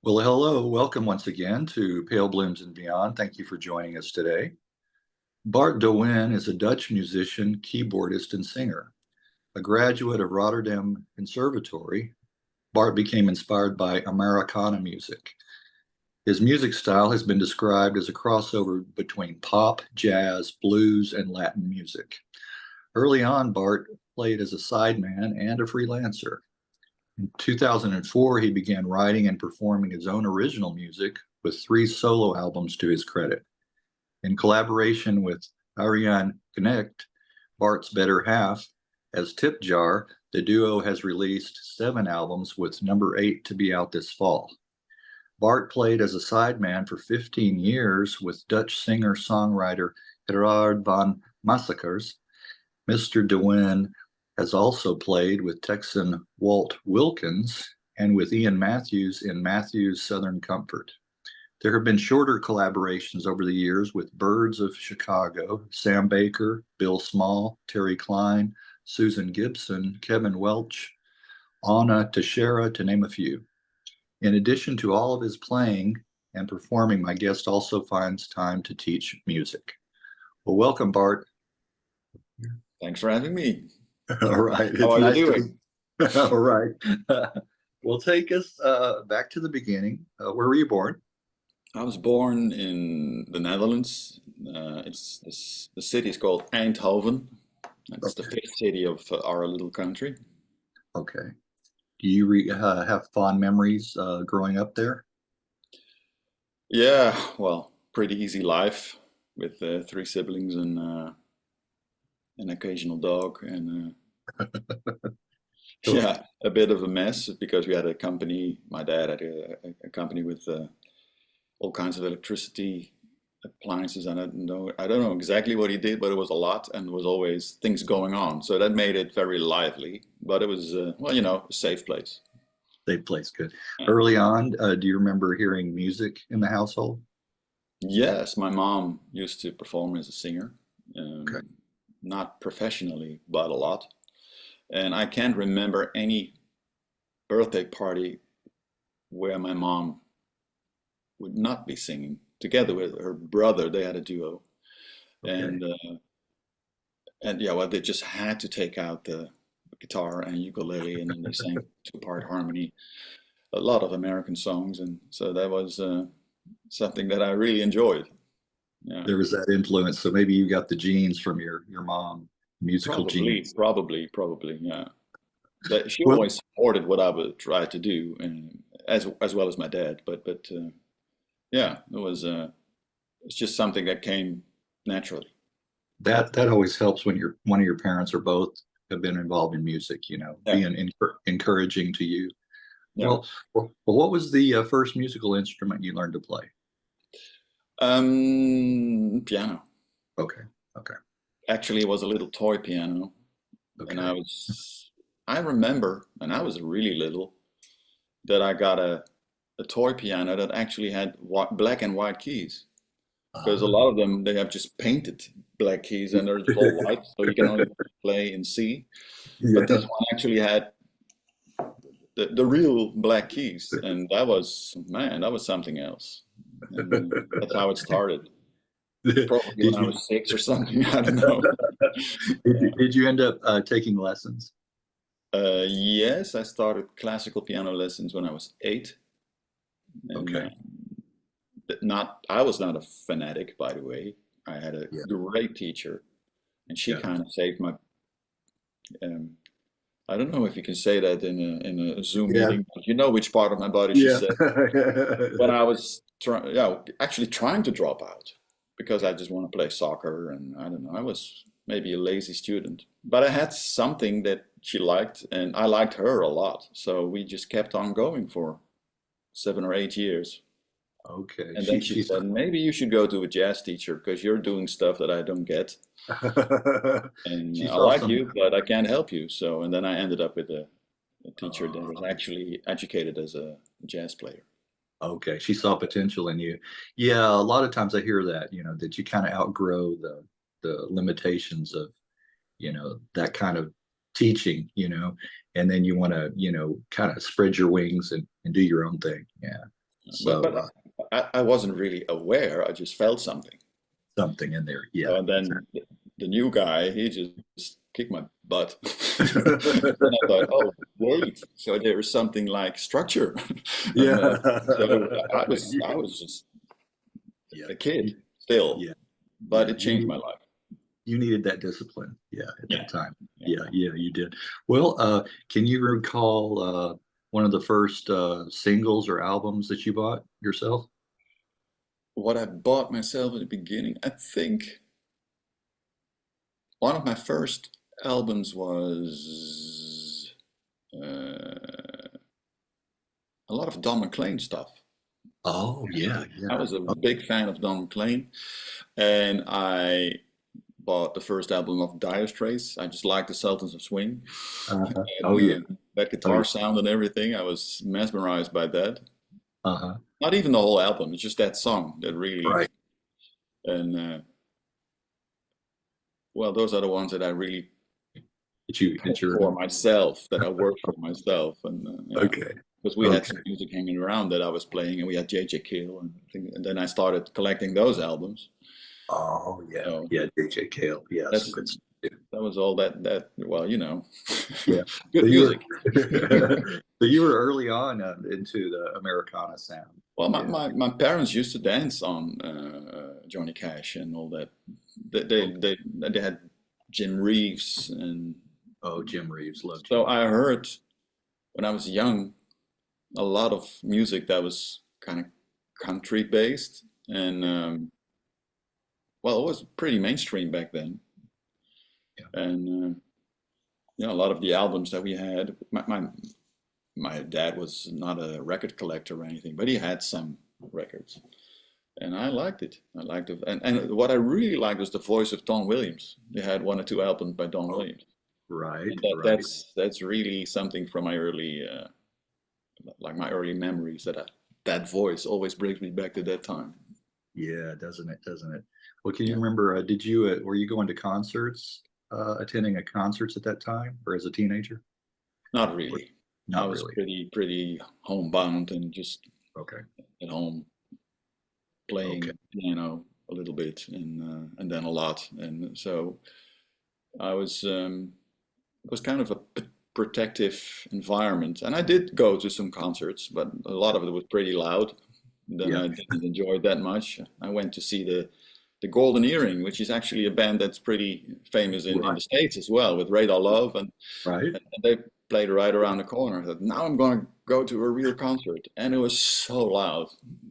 Well, hello. Welcome once again to Pale Blooms and Beyond. Thank you for joining us today. Bart de Win is a Dutch musician, keyboardist, and singer. A graduate of Rotterdam Conservatory, Bart became inspired by Americana music. His music style has been described as a crossover between pop, jazz, blues, and Latin music. Early on, Bart played as a sideman and a freelancer. In 2004, he began writing and performing his own original music with 3 solo albums to his credit. In collaboration with Arianne Knegt, Bart's better half, as Tip Jar, the duo has released 7 albums, with number 8 to be out this fall. Bart played as a sideman for 15 years with Dutch singer-songwriter Gerard van Maasakkers. Mr. de Win has also played with Texan Walt Wilkins and with Iain Matthews in Matthews' Southern Comfort. There have been shorter collaborations over the years with Birds of Chicago, Sam Baker, Bill Small, Terry Klein, Susan Gibson, Kevin Welch, Awna Texeira, to name a few. In addition to all of his playing and performing, my guest also finds time to teach music. Well, welcome, Bart. Thanks for having me. All right. How are nice you doing? All right. Well, take us back to the beginning. Where were you born? I was born in the Netherlands. The city is called Eindhoven. It's the Okay. fifth city of our little country. Okay. Do you have fond memories growing up there? Yeah, well, pretty easy life with 3 siblings and an occasional dog, and Sure. yeah, a bit of a mess because we had a company. My dad had a company with all kinds of electricity appliances, and I don't know exactly what he did, but it was a lot, and there was always things going on. So that made it very lively, but it was well, a safe place. Safe place. Good. Yeah. Early on, do you remember hearing music in the household? Yes, my mom used to perform as a singer, Okay. um, not professionally, but a lot. And I can't remember any birthday party where my mom would not be singing together with her brother. They had a duo, Okay. and yeah, well, they just had to take out the guitar and ukulele, and then they sang two-part harmony, a lot of American songs, and so that was something that I really enjoyed. Yeah, There was that influence. So maybe you got the genes from your mom, musical probably, genes. probably, yeah. But she Well, always supported what I would try to do, and as well as my dad. But yeah, it's just something that came naturally. that always helps when one of your parents or both have been involved in music, Yeah, being encouraging to you. yeah. Well, what was the first musical instrument you learned to play? Piano. Okay, okay, Actually, it was a little toy piano, and okay. I remember, and I was really little, that I got a toy piano that actually had black and white keys. Because a Uh, lot of them, they have just painted black keys and they're just all white, so you can only play in C. But this yeah, one actually had the real black keys, and that was, man, that was something else. And that's how it started. did Probably when I you was 6 or something, I don't know. Yeah. did you end up taking lessons? Yes, I started classical piano lessons when I was 8, and Okay, I was not a fanatic, by the way. I had a yeah, great teacher, and she yeah, kind of saved my. Um, I don't know if you can say that in a Zoom yeah, meeting, but you know which part of my body she yeah. said when I was actually trying to drop out because I just want to play soccer, and I don't know, I was maybe a lazy student, but I had something that she liked, and I liked her a lot, so we just kept on going for 7 or 8 years. Okay, And then she said, maybe you should go to a jazz teacher because you're doing stuff that I don't get. And she I saw like some. you, but I can't help you. So, and then I ended up with a teacher that was actually educated as a jazz player. Okay, she saw potential in you. Yeah, a lot of times I hear that, that you kind of outgrow the limitations of, that kind of teaching, and then you want to, kind of spread your wings and do your own thing. Yeah. So But I wasn't really aware. I just felt something. something in there. Yeah. And then the new guy, he just kicked my butt. Then I thought, oh, wait, so there is something like structure. And Yeah. so I was just Yeah. a kid still, Yeah. but Yeah. it changed my life. You needed that discipline. Yeah. At Yeah. that time. Yeah. Yeah. Yeah. You did. Well, can you recall one of the first singles or albums that you bought yourself? What I bought myself at the beginning, I think one of my first albums was a lot of Don McLean stuff. Oh, yeah. I Yeah. was a big fan of Don McLean, and I bought the first album of Dire Straits. I just liked the Sultans of Swing, Uh-huh. and Oh, yeah. that Oh, guitar yeah. sound and everything. I was mesmerized by that. Uh-huh. Not even the whole album; it's just that song that really. Right. And well, those are the ones that I really That you're for myself, that I worked for myself, and yeah. okay. Because we had Okay. some music hanging around that I was playing, and we had J.J. Cale, and then I started collecting those albums. Oh, yeah. So Yeah. DJ Cale. Yeah. Some that's good stuff. Too. that was all that well, Yeah. good So you music. were so you were early on into the Americana sound. Well, Yeah. my parents used to dance on Johnny Cash and all that. They had Jim Reeves, and Oh, Jim Reeves. Loved so Jim. I heard when I was young a lot of music that was kind of country based, and well, it was pretty mainstream back then. Yeah. And a lot of the albums that we had, my dad was not a record collector or anything, but he had some records, and I liked it. I liked it, and what I really liked was the voice of Don Williams. They had one or two albums by Don Oh, Williams, right. and Right. that's really something from my early like my early memories, that voice always brings me back to that time. Yeah. Doesn't it? Doesn't it? Well, can you Yeah. remember? Were you going to concerts? Attending a concerts at that time, or as a teenager? Not Or really. I not was really. pretty homebound and just Okay. at home Okay. playing piano a little bit, and then a lot, and so I was it was kind of a protective environment, and I did go to some concerts, but a lot of it was pretty loud. Then Yeah. I didn't enjoy it that much. I went to see the Golden Earring, which is actually a band that's pretty famous in Right. the States as well, with Radar Love, Right. and they played right around the corner. I thought, now I'm going to go to a real concert, and it was so loud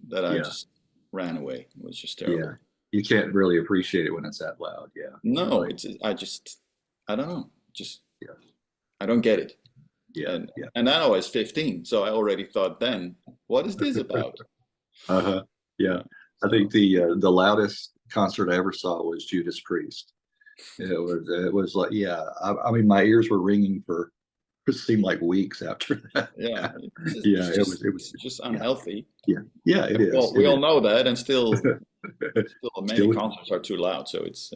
that I Yeah. just ran away. It was just Yeah. terrible. You can't really appreciate it when it's that loud. Yeah. No, Right. I don't know, just Yeah. I don't get it. Yeah. And Yeah. and then I was 15, so I already thought then, what is this about? Uh-huh. Yeah. I So think the loudest concert I ever saw was Judas Priest. It was like, yeah. I mean, my ears were ringing for it seemed like weeks after that. yeah, Yeah. It was. it's just Yeah. unhealthy. Yeah. Yeah. It is. Well, It we all is. know that, and still many Still. concerts are too loud, so it's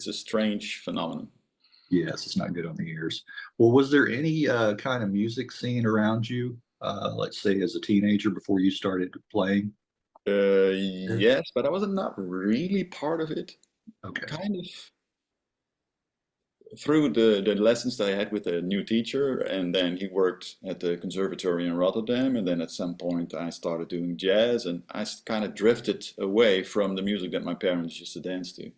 a strange phenomenon. Yes, it's not good on the ears. Well, was there any kind of music scene around you, let's say as a teenager before you started playing? Yes, but I was not really part of it. Okay. Kind of through the lessons that I had with a new teacher, and then he worked at the conservatory in Rotterdam, and then at some point I started doing jazz, and I kind of drifted away from the music that my parents used to dance to.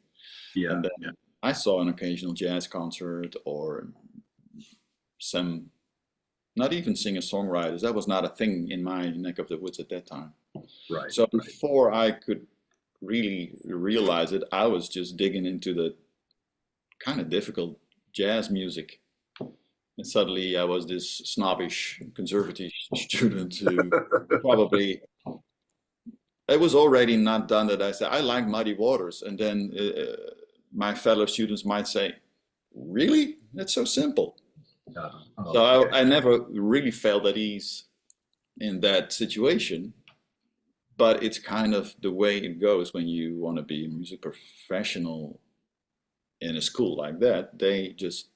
Yeah. And then Yeah. I saw an occasional jazz concert or some, not even singer-songwriters. That was not a thing in my neck of the woods at that time. Right. So Right. before I could really realize it, I was just digging into the kind of difficult jazz music. And suddenly I was this snobbish conservative student who probably, it was already not done that I said, I like Muddy Waters. And then my fellow students might say, really? That's so simple. Oh, So okay. I never really felt at ease in that situation. But it's kind of the way it goes when you want to be a music professional in a school like that. They just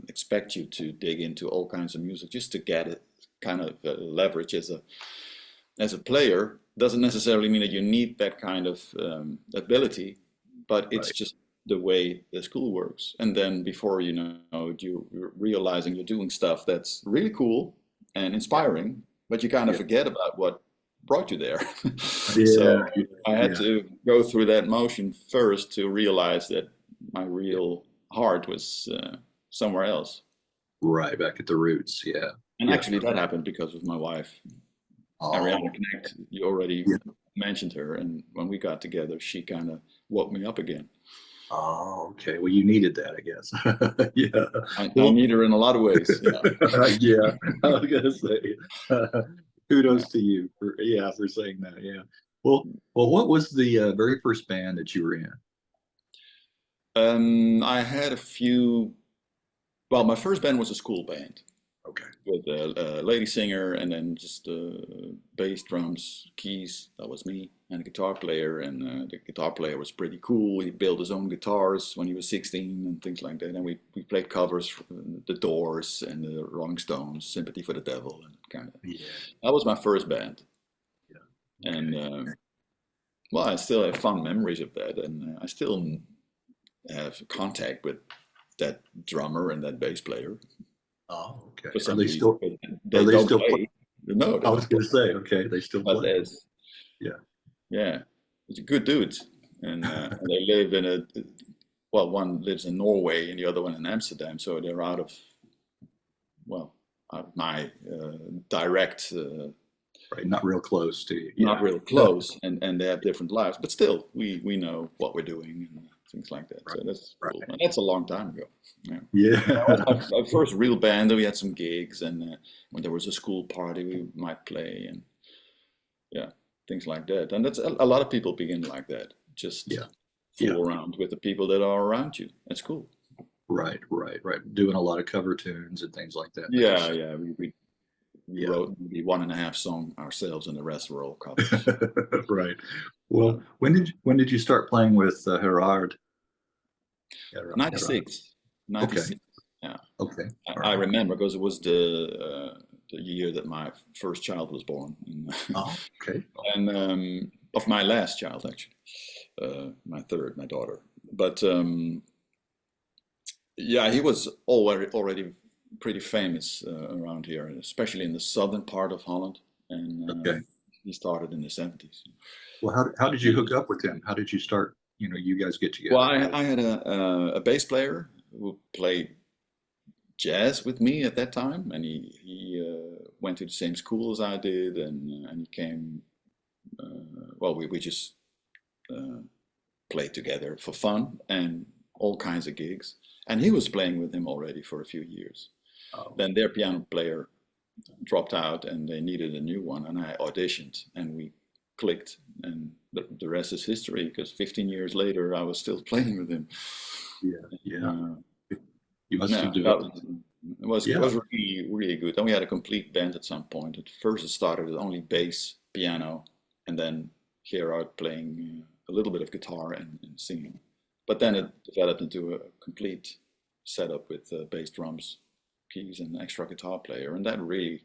expect you to dig into all kinds of music just to get it kind of leverage as as a player doesn't necessarily mean that you need that kind of ability, but it's Right. just the way the school works. And then before you know it, you're realizing you're doing stuff that's really cool and inspiring, but you kind of Yeah. forget about what brought you there. Yeah. So I had Yeah. to go through that motion first to realize that my Yeah. real heart was somewhere else. Right. Back at the roots. Yeah. And Yeah. actually, that happened because of my wife, Arianne Oh, Knegt. You already yeah. mentioned her, and when we got together, she kind of woke me up again. Oh, okay. Well, you needed that, I guess. Yeah. I Well, need her in a lot of ways. Yeah. yeah. I was gonna say, kudos to you for for saying that. Yeah. Well, what was the very first band that you were in? I had a few. Well, my first band was a school band Okay. with a lady singer, and then just bass, drums, keys. That was me, and a guitar player. And the guitar player was pretty cool. He built his own guitars when he was 16 and things like that. And we played covers from The Doors and the Rolling Stones, "Sympathy for the Devil," and kind of. Yeah. That was my first band, Yeah. and Okay. well, I still have fond memories of that, and I still have contact with that drummer and that bass player Oh, okay. for Are some they reason. still But are they they don't still play. No, they I was don't gonna play. say, okay, they still But play. there's, Yeah. yeah, it's good dudes, and they live in a, well, one lives in Norway and the other one in Amsterdam, so they're out of, well, out of my direct, Right. Not real close to you. not Yeah. real close, and they have different lives, but still, we know what we're doing and things like that. Right. So that's Right. cool. And that's a long time ago. Yeah. That Yeah. was my first real band. We had some gigs, and when there was a school party, we might play, and yeah, things like that. And that's a lot of people begin like that. Just Yeah. Yeah. fool around with the people that are around you. That's cool. Right. Right. Right. Doing a lot of cover tunes and things like that. Yeah, yeah. We Yeah. wrote maybe one and a half song ourselves, and the rest were all covers. Right. Well, when did you start playing with Gerard? Gerard. 96, Okay. 96. Yeah, Okay. All I right. remember because it was the year that my first child was born, Oh, okay. and of my last child actually, my third, my daughter. But yeah, he was already pretty famous around here, especially in the southern part of Holland, and Okay. he started in the 70s. Well, how did you hook up with him? How did you start? You guys get Well, together. I had a bass player who played jazz with me at that time, and he went to the same school as I did, and he came. Well, we just uh, played together for fun and all kinds of gigs. And he was playing with him already for a few years. Oh, Then their piano player dropped out, and they needed a new one, and I auditioned, and we clicked, and the rest is history. Because 15 years later, I was still playing with him. yeah. Yeah. Uh, You must Yeah, have that developed. was Yeah. really really good. Then we had a complete band at some point. At first, it started with only bass, piano, and then Gerard playing a little bit of guitar and singing. But then it developed into a complete setup with bass, drums, keys, and an extra guitar player, and that really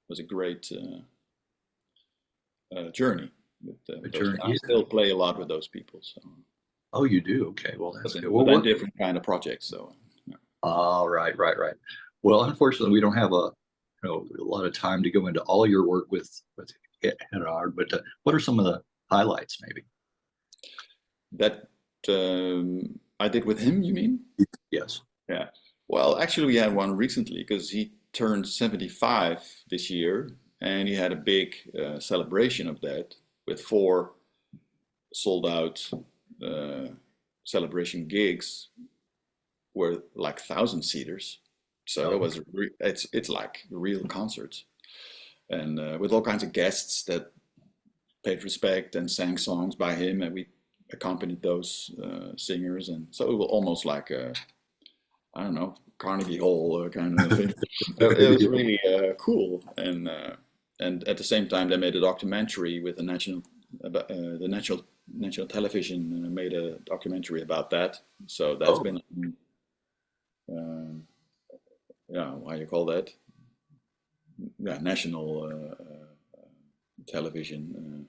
was a great journey A with those. journey. I Yeah. still play a lot with those people. So, Oh, you do. Okay. Well, that's good. but Well, then different kind of projects. So. Yeah. all right. Right. Right. Well, unfortunately, we don't have a lot of time to go into all your work with Gerard. But what are some of the highlights, maybe? That I did with him, you mean? Yes. Yeah. Well, actually, we had one recently because he turned 75 this year, and he had a big celebration of that with 4 sold out uh, celebration gigs, were like 1,000 seaters. So it Oh, was it's like real concerts, and with all kinds of guests that paid respect and sang songs by him, and we accompanied those singers, and so it was almost like a, I don't know, Carnegie Hall kind of thing. It was really cool, and at the same time they made a documentary with the national television made a documentary about that. So that's oh, been uh, yeah, how you call that? Yeah, national television.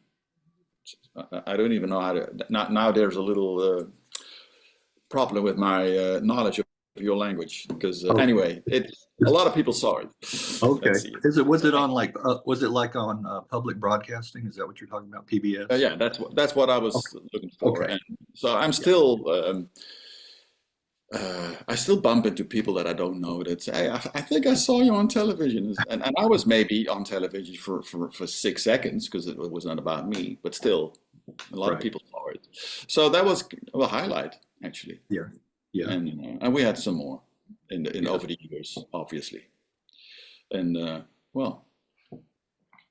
I don't even know how to. Now there's a little problem with my knowledge of your language because anyway, a lot of people saw it. Okay. Let's see. Was it on like was it like on public broadcasting? Is that what you're talking about? PBS? Yeah, that's what I was looking for. Okay. And so I'm still I still bump into people that I don't know that say, I think I saw you on television. And I was maybe on television for 6 seconds because it was not about me, but still a lot of people saw it. So that was a highlight, actually. Yeah. Yeah. And we had some more in over the years, obviously. And well,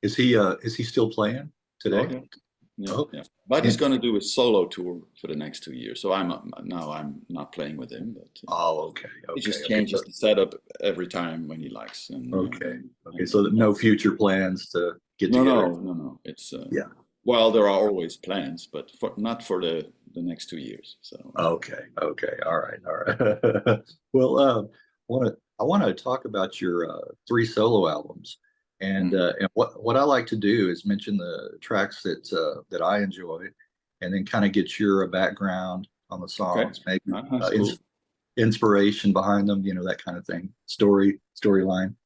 is he still playing today? okay. Yeah. But he's going to do a solo tour for the next 2 years. So I'm not playing with him, but Okay. he just changes the setup every time when he likes. And, Okay. So no future plans to get together? No. It's yeah. Well, there are always plans, but not for the next 2 years. So Okay. All right. Well, I want to talk about your 3 solo albums. And what I like to do is mention the tracks that I enjoy, and then kind of get your background on the songs, maybe cool. Inspiration behind them, that kind of thing, storyline.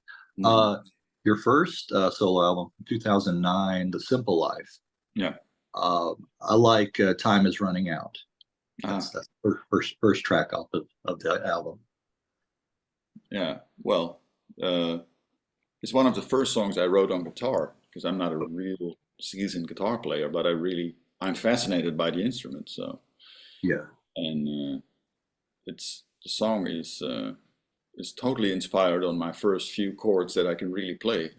Your first solo album, 2009, "The Simple Life." Yeah. I like "Time Is Running Out." That's the first track off of the album. Yeah. Well. It's one of the first songs I wrote on guitar because I'm not a real seasoned guitar player, but I'm fascinated by the instrument. So yeah, and the song is totally inspired on my first few chords that I can really play.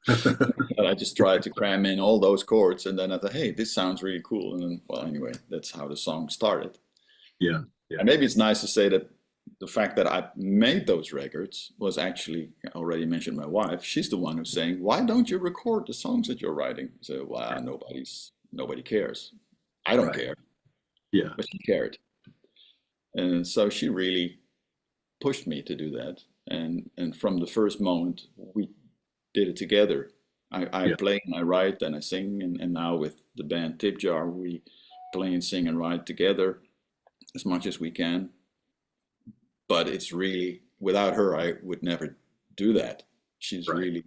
And I just tried to cram in all those chords, and then I thought, hey, this sounds really cool. And then, well, anyway, that's how the song started. Yeah. And maybe it's nice to say that the fact that I made those records was actually, I already mentioned my wife. She's the one who's saying, why don't you record the songs that you're writing? So, well, nobody cares. I don't care. Yeah. But she cared. And so she really pushed me to do that. And from the first moment, we did it together. I play and I write and I sing. And now with the band Tip Jar, we play and sing and write together as much as we can. But it's really, without her, I would never do that. She's really...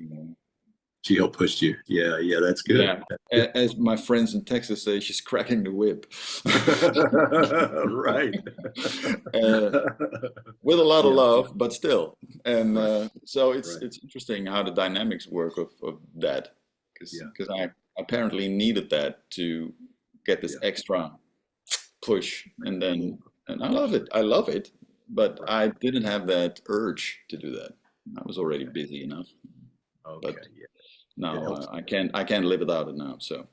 She helped push you. Yeah, that's good. Yeah. As my friends in Texas say, she's cracking the whip. Right. With a lot of love, but still. And so it's interesting how the dynamics work of that. Because I apparently needed that to get this extra push. And I love it. But I didn't have that urge to do that. I was already busy enough. Okay. But now I can't live without it now. So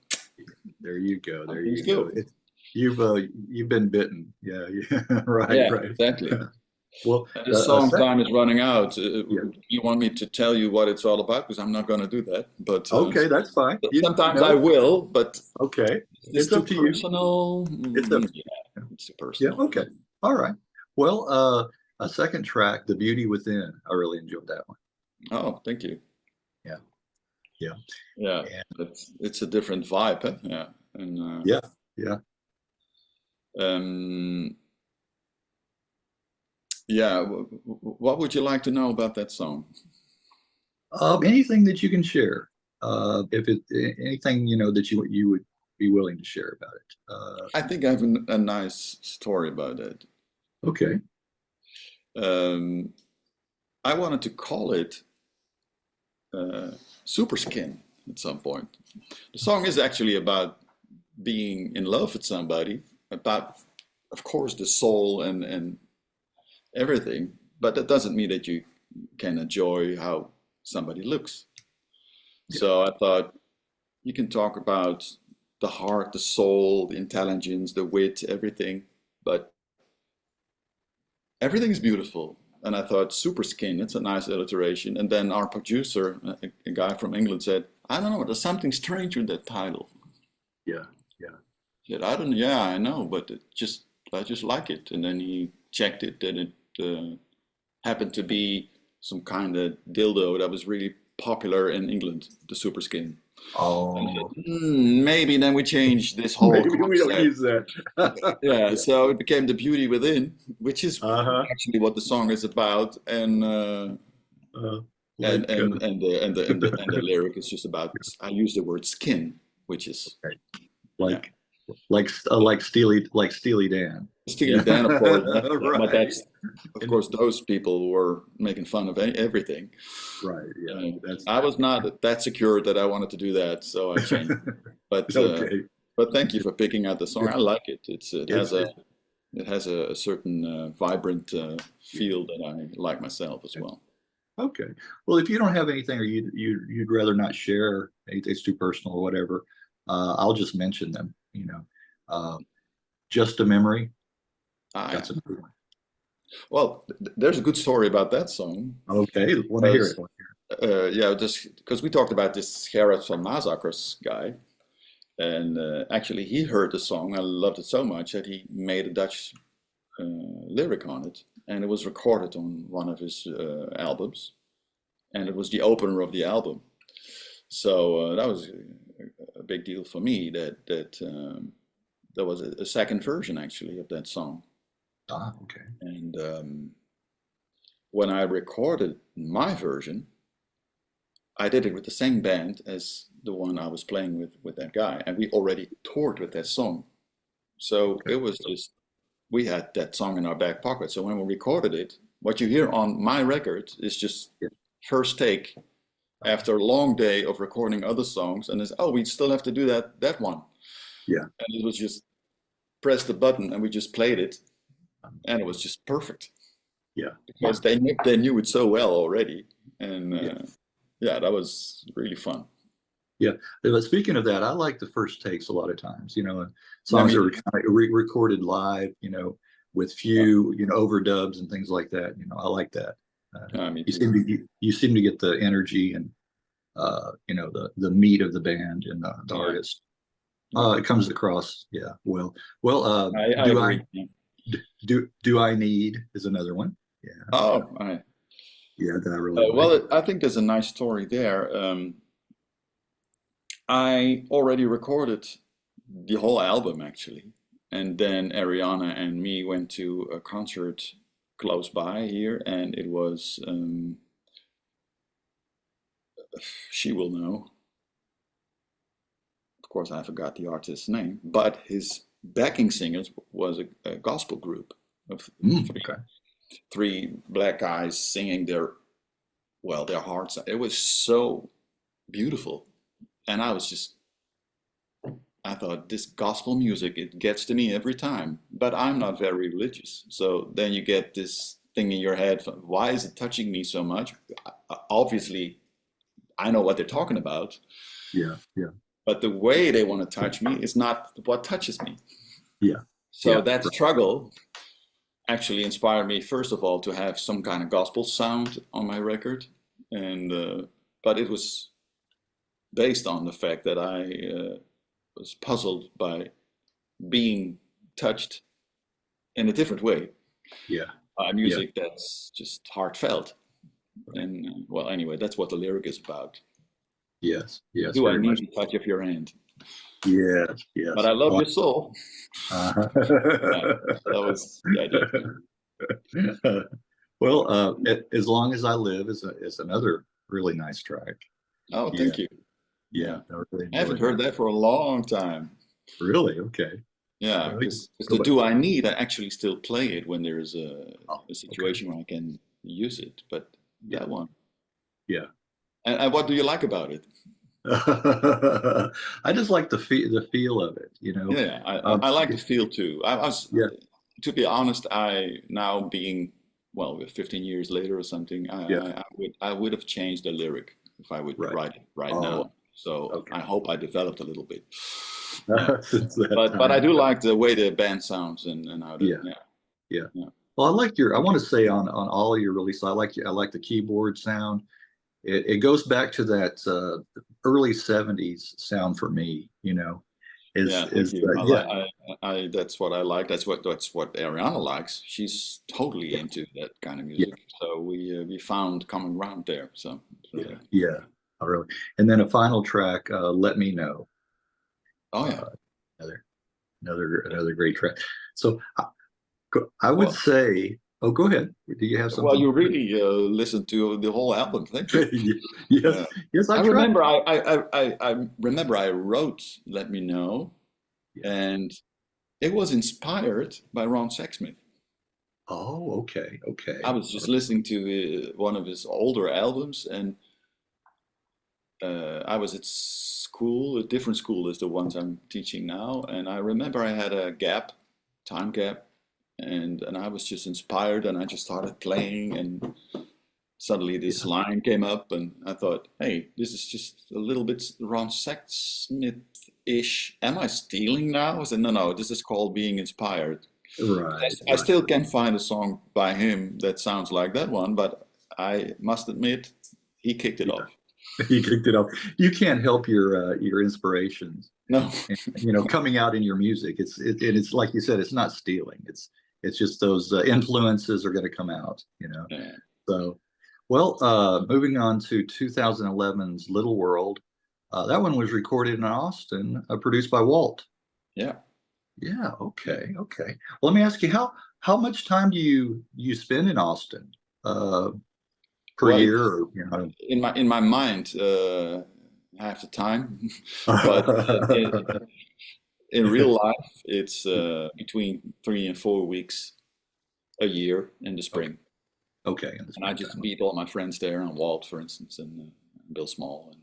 there you go. You've been bitten. Yeah. Right. Yeah, right. Exactly. Well, the song time is running out. You want me to tell you what it's all about? Because I'm not going to do that. But okay, that's fine. Sometimes I will, but okay, it's up to you. Personal. It's too personal. Yeah. Okay. All right. Well, a second track, "The Beauty Within." I really enjoyed that one. Oh, thank you. Yeah. It's a different vibe, huh? Yeah. And what would you like to know about that song? Anything that you can share. If anything that you would be willing to share about it. I think I have a nice story about that. Okay. I wanted to call it Super Skin at some point. The song is actually about being in love with somebody, about, of course, the soul and everything, but that doesn't mean that you can enjoy how somebody looks. So I thought you can talk about the heart, the soul, the intelligence, the wit, everything, but everything is beautiful. And I thought, Super Skin, it's a nice alliteration. And then our producer, a guy from England, said, I don't know, there's something strange with that title. Yeah. He said, I know, but I just like it. And then he checked it, and it happened to be some kind of dildo that was really popular in England, the Super Skin. And I said, Oh, maybe then we change this whole maybe we don't concept. use that. Yeah, so it became The Beauty Within, which is Uh-huh. actually what the song is about, and Uh, and like, and and the and the and the, and the lyric is just about. I use the word skin, which is okay. yeah, like, like Steely Dan. Steely Yeah. Dan, of course. But Right. that's of course those people were making fun of everything. Right. Yeah. That's I was not that secure that I wanted to do that, so I changed. But okay. but thank you for picking out the song. I like it. It's, it's It has a certain vibrant feel that I like myself as well. okay. Well, if you don't have anything, or you'd rather not share, it's too personal or whatever, I'll just mention them. Uh, Just a Memory. I, That's a good one. well, there's a good story about that song. Okay, want to hear it. Yeah, just because we talked about this Gerard van Maasakkers guy, and actually he heard the song and loved it so much that he made a Dutch lyric on it, and it was recorded on one of his albums, and it was the opener of the album. So that was a big deal for me that there was a second version actually of that song. Ah, okay. And when I recorded my version, I did it with the same band as the one I was playing with that guy, and we already toured with that song. So Okay. it was just we had that song in our back pocket. So when we recorded it, what you hear on my record is just Yeah. first take after a long day of recording other songs, and it's we still have to do that one. Yeah. And it was just press the button and we just played it, and it was just perfect Yeah. because they knew it so well already, and Yeah. yeah, that was really fun. Yeah. But speaking of that, I like the first takes a lot of times, and Yeah, songs me that too. are kind of recorded live, with few, overdubs and things like that. I like that. Yeah, me You too. seem to get the energy and, the meat of the band and the Yeah, artist. yeah. It comes across. Yeah. Well, I agree. Yeah. do I need is another one. Yeah. Oh, Yeah. That I really like. well, I think there's a nice story there. I already recorded the whole album actually, and then Arianna and me went to a concert close by here, and it was she will know. Of course, I forgot the artist's name, but his backing singers was a gospel group of Okay. three black guys singing their hearts. It was so beautiful, and I thought this gospel music, it gets to me every time, but I'm not very religious. So then you get this thing in your head, why is it touching me so much? Obviously, I know what they're talking about, Yeah. Yeah. but the way they want to touch me is not what touches me. Yeah. So Yeah. that struggle actually inspired me, first of all, to have some kind of gospel sound on my record. And but it was based on the fact that I was puzzled by being touched in a different way Yeah. by Yeah. music that's just heartfelt. And well, anyway, that's what the lyric is about. Yes. Yes. Do I Very need much. the touch of your hand? Yes. But Yes. I love Oh, your soul. uh, Yeah, that was the idea. well, as long as I live is another really nice track. Oh, Yeah. thank you. Yeah. Yeah, I really I haven't enjoyed heard that. that for a long time. Really? Okay. Yeah, Well, because go the back. Do I Need, I actually still play it when there is Oh, a okay. situation where I can use it. But Yeah. that one. Yeah. And what do you like about it? I just like the feel of it, Yeah, Um, I like the feel too. I was, yeah. to be honest, I now being, well, 15 years later or something, Yeah. I would have changed the lyric if I would Right. write it right Oh, now. So okay. I hope I developed a little bit. Yeah. Since that But I time. do like the way the band sounds and how the Yeah. yeah, Yeah. yeah. Well, I want to say on all of your releases, I like the keyboard sound. It goes back to that early 70s sound for me, Yeah, thank is you. yeah. That's what I like. That's what Ariana likes. She's totally Yeah. into that kind of Yeah. music. So we found common ground there. So Yeah. Yeah. Oh, really? And then a final track, "Let Me Know." Oh yeah. Another another great track. So I would Well, say, oh, go ahead. Do you have well, something? you really listened to the whole album, thank you. Yes, yes, I I tried. remember I remember I wrote "Let Me Know," Yeah. and it was inspired by Ron Sexsmith. Oh, okay, I okay. was just listening to one of his older albums, and I was at school, a different school as the ones I'm teaching now, and I remember I had a time gap, and I was just inspired, and I just started playing, and suddenly this Yeah. line came up, and I thought, hey, this is just a little bit Ron Sexsmith-ish. Am I stealing now? I said, no, no, this is called being inspired. Right, I right. still can't find a song by him that sounds like that one, but I must admit, he kicked it Yeah. off. You kicked it off. You can't help your inspirations, No. and, coming out in your music. It's like you said, it's not stealing. It's just those influences are going to come out. Yeah. So, well, moving on to 2011's Little World. That one was recorded in Austin, produced by Walt. Yeah. Yeah. Okay. Okay. Well, let me ask you, how much time do you spend in Austin per Well, year? Or, in my mind, half the time, but in real life, it's between 3 and 4 weeks a year in the Okay. spring. Okay. In the And I just springtime. meet all my friends there, and Walt, for instance, and Bill Small, and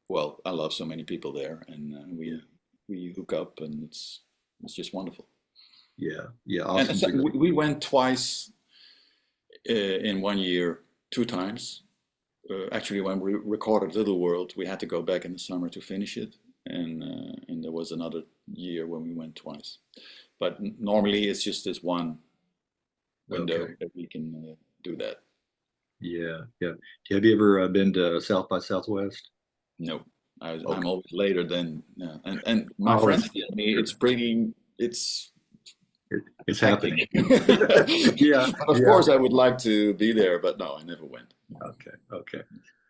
well, I love so many people there, and we hook up, and it's just wonderful. Yeah. Yeah. And Austin's so a good. we went twice in one year, 2 times. Actually, when we recorded Little World, we had to go back in the summer to finish it, and there was another year when we went twice. But normally, it's just this one window Okay. that we can do that. Yeah. Yeah. Have you ever been to South by Southwest? No, I'm Okay. always later than, and my Oh, friends tell me it's it's hectic. happening. Yeah. But of Yeah. course, I would like to be there, but no, I never went. Okay. Okay.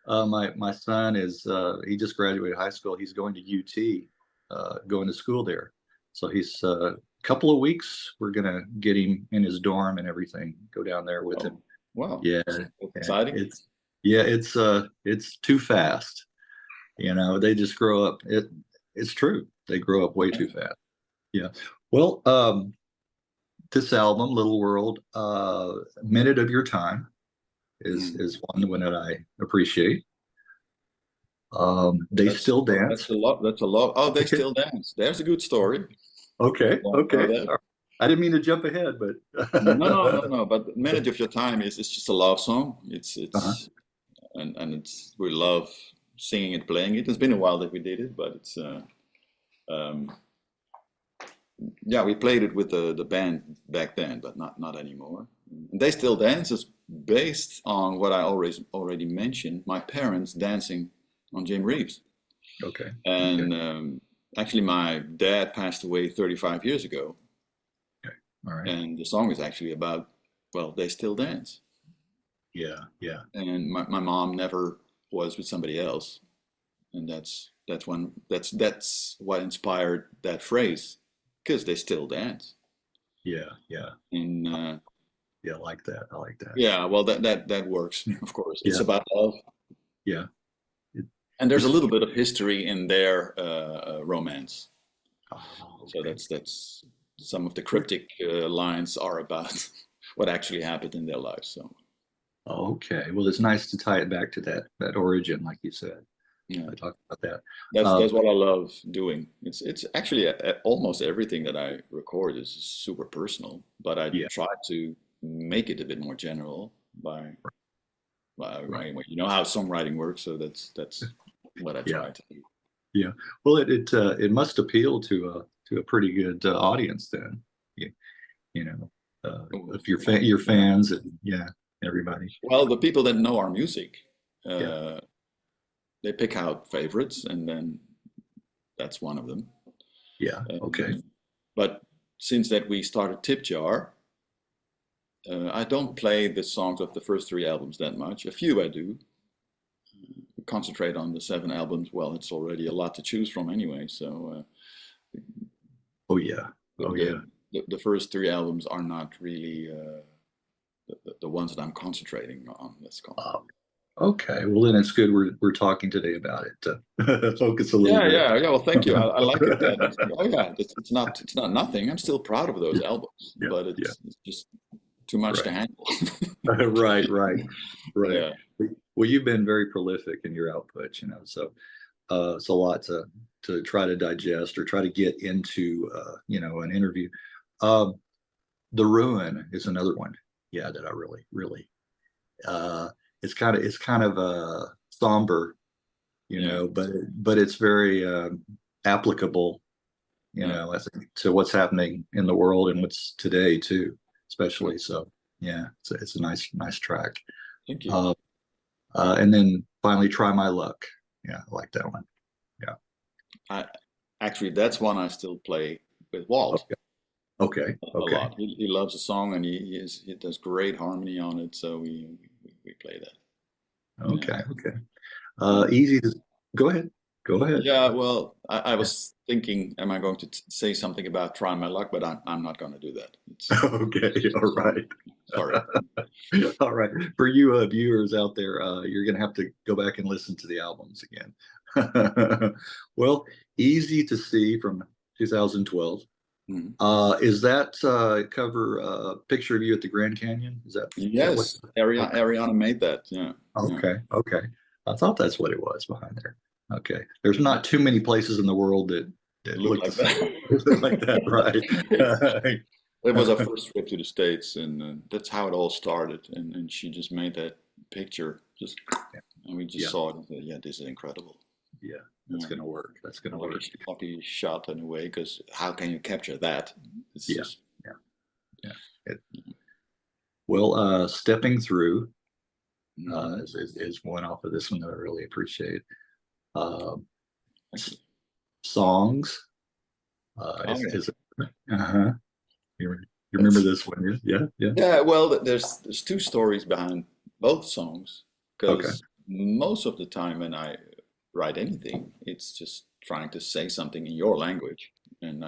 My son he just graduated high school. He's going to UT, going to school there. So he's a couple of weeks. We're gonna get him in his dorm and everything. Go down there with him. Oh, wow, Yeah. that's Yeah. exciting. It's too fast. They just grow up. It's true. They grow up way Yeah. too fast. Yeah. Well, this album, Little World, Minute of Your Time Mm. is one that I appreciate. They That's Still that's Dance. a lot. That's a lot. Oh, they Okay. still dance. There's a good story. If you Okay. want to know Okay. that. I didn't mean to jump ahead, No, no, no, but no. But "Manage of Your Time" is just a love song. It's uh-huh. it's and it's we love singing it, playing it. It's been a while that we did it, but it's um, yeah, we played it with the band back then, but not anymore. And They Still Dance is based on what I already mentioned. My parents dancing on Jim Reeves, Okay. Okay. and actually, my dad passed away 35 years ago, Okay. All right. and the song is actually about, well, they still dance. Yeah. Yeah. And my mom never was with somebody else, and that's what inspired that phrase, because they still dance. Yeah. Yeah. And Yeah. I like that. I like that. yeah, well, that works, of course. It's Yeah. about love, Yeah. It, and there's a it's little bit of history in their romance. oh, So okay. that's some of the cryptic lines are about what actually happened in their lives. So Okay. Well, it's nice to tie it back to that origin, like you said. yeah, I talked about that. that's what I love doing. It's actually almost everything that I record is super personal, but I Yeah. try to make it a bit more general by Right. anyway, you know how songwriting works, so that's what I Yeah. try to do. Yeah. Well, it must appeal to a pretty good audience then. You, you know, if your Yeah. fans and yeah, everybody. Well, the people that know our music, Yeah. uh, they pick out favorites, and then that's one of them. Yeah. Okay. But since that we started Tip Jar, I don't play the songs of the first three albums that much. A few I do, concentrate on the 7 albums, well, it's already a lot to choose from anyway. So Oh yeah. Oh yeah. the first 3 albums are not really the ones that I'm concentrating on. Let's call it. Okay. Well, then it's good we're talking today about it to focus a little bit. Yeah. Well, thank you. I like it. Oh yeah, it's not nothing. I'm still proud of those albums, Yeah, but it's just too much to handle. Right. Yeah. Well, you've been very prolific in your output, so it's a lot to try to digest or try to get into, an interview. The Ruin is another one, that I really, it's kind of somber, but it's very applicable, I think, to what's happening in the world and what's today too, especially. So it's a nice track. Thank you. And then finally, Try My Luck. Yeah, I like that one. Yeah. Actually, that's one I still play with Walt. Okay. A lot. He loves the song, and he does great harmony on it. So we play that. Okay. Easy to go ahead. Yeah. Well, I was thinking, am I going to say something about Try My Luck? But I'm not going to do that. Okay. All right. Sorry. All right. For you viewers out there, you're going to have to go back and listen to the albums again. Well, Easy to See from 2012. Mm-hmm. Is that cover picture of you at the Grand Canyon? Is that? Yes, Arianne made that. Yeah. Okay. I thought that's what it was behind there. Okay. There's not too many places in the world that look like that. like that, right? It was our first trip to the States, and that's how it all started. And she just made that picture, and we just saw it and said, this is incredible. Yeah, that's going to work. That's going to work. Sloppy shot in a way, because how can you capture that? Well, Stepping Through is one off of this one that I really appreciate. Songs. You remember this one? Yeah. Yeah. Well, there's 2 stories behind both songs, because most of the time when I write anything, it's just trying to say something in your language, and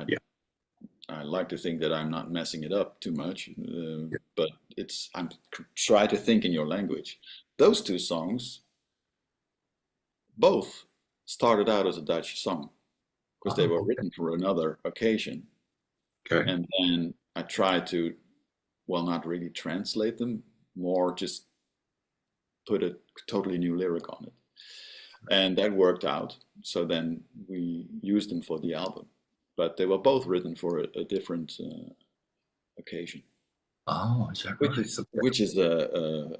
I like to think that I'm not messing it up too much, but I'm try to think in your language. Those 2 songs both started out as a Dutch song, because they were written for another occasion. Okay. And then I tried to, well, not really translate them, more just put a totally new lyric on it. And that worked out. So then we used them for the album. But they were both written for a different occasion. Oh, is that right? Which is a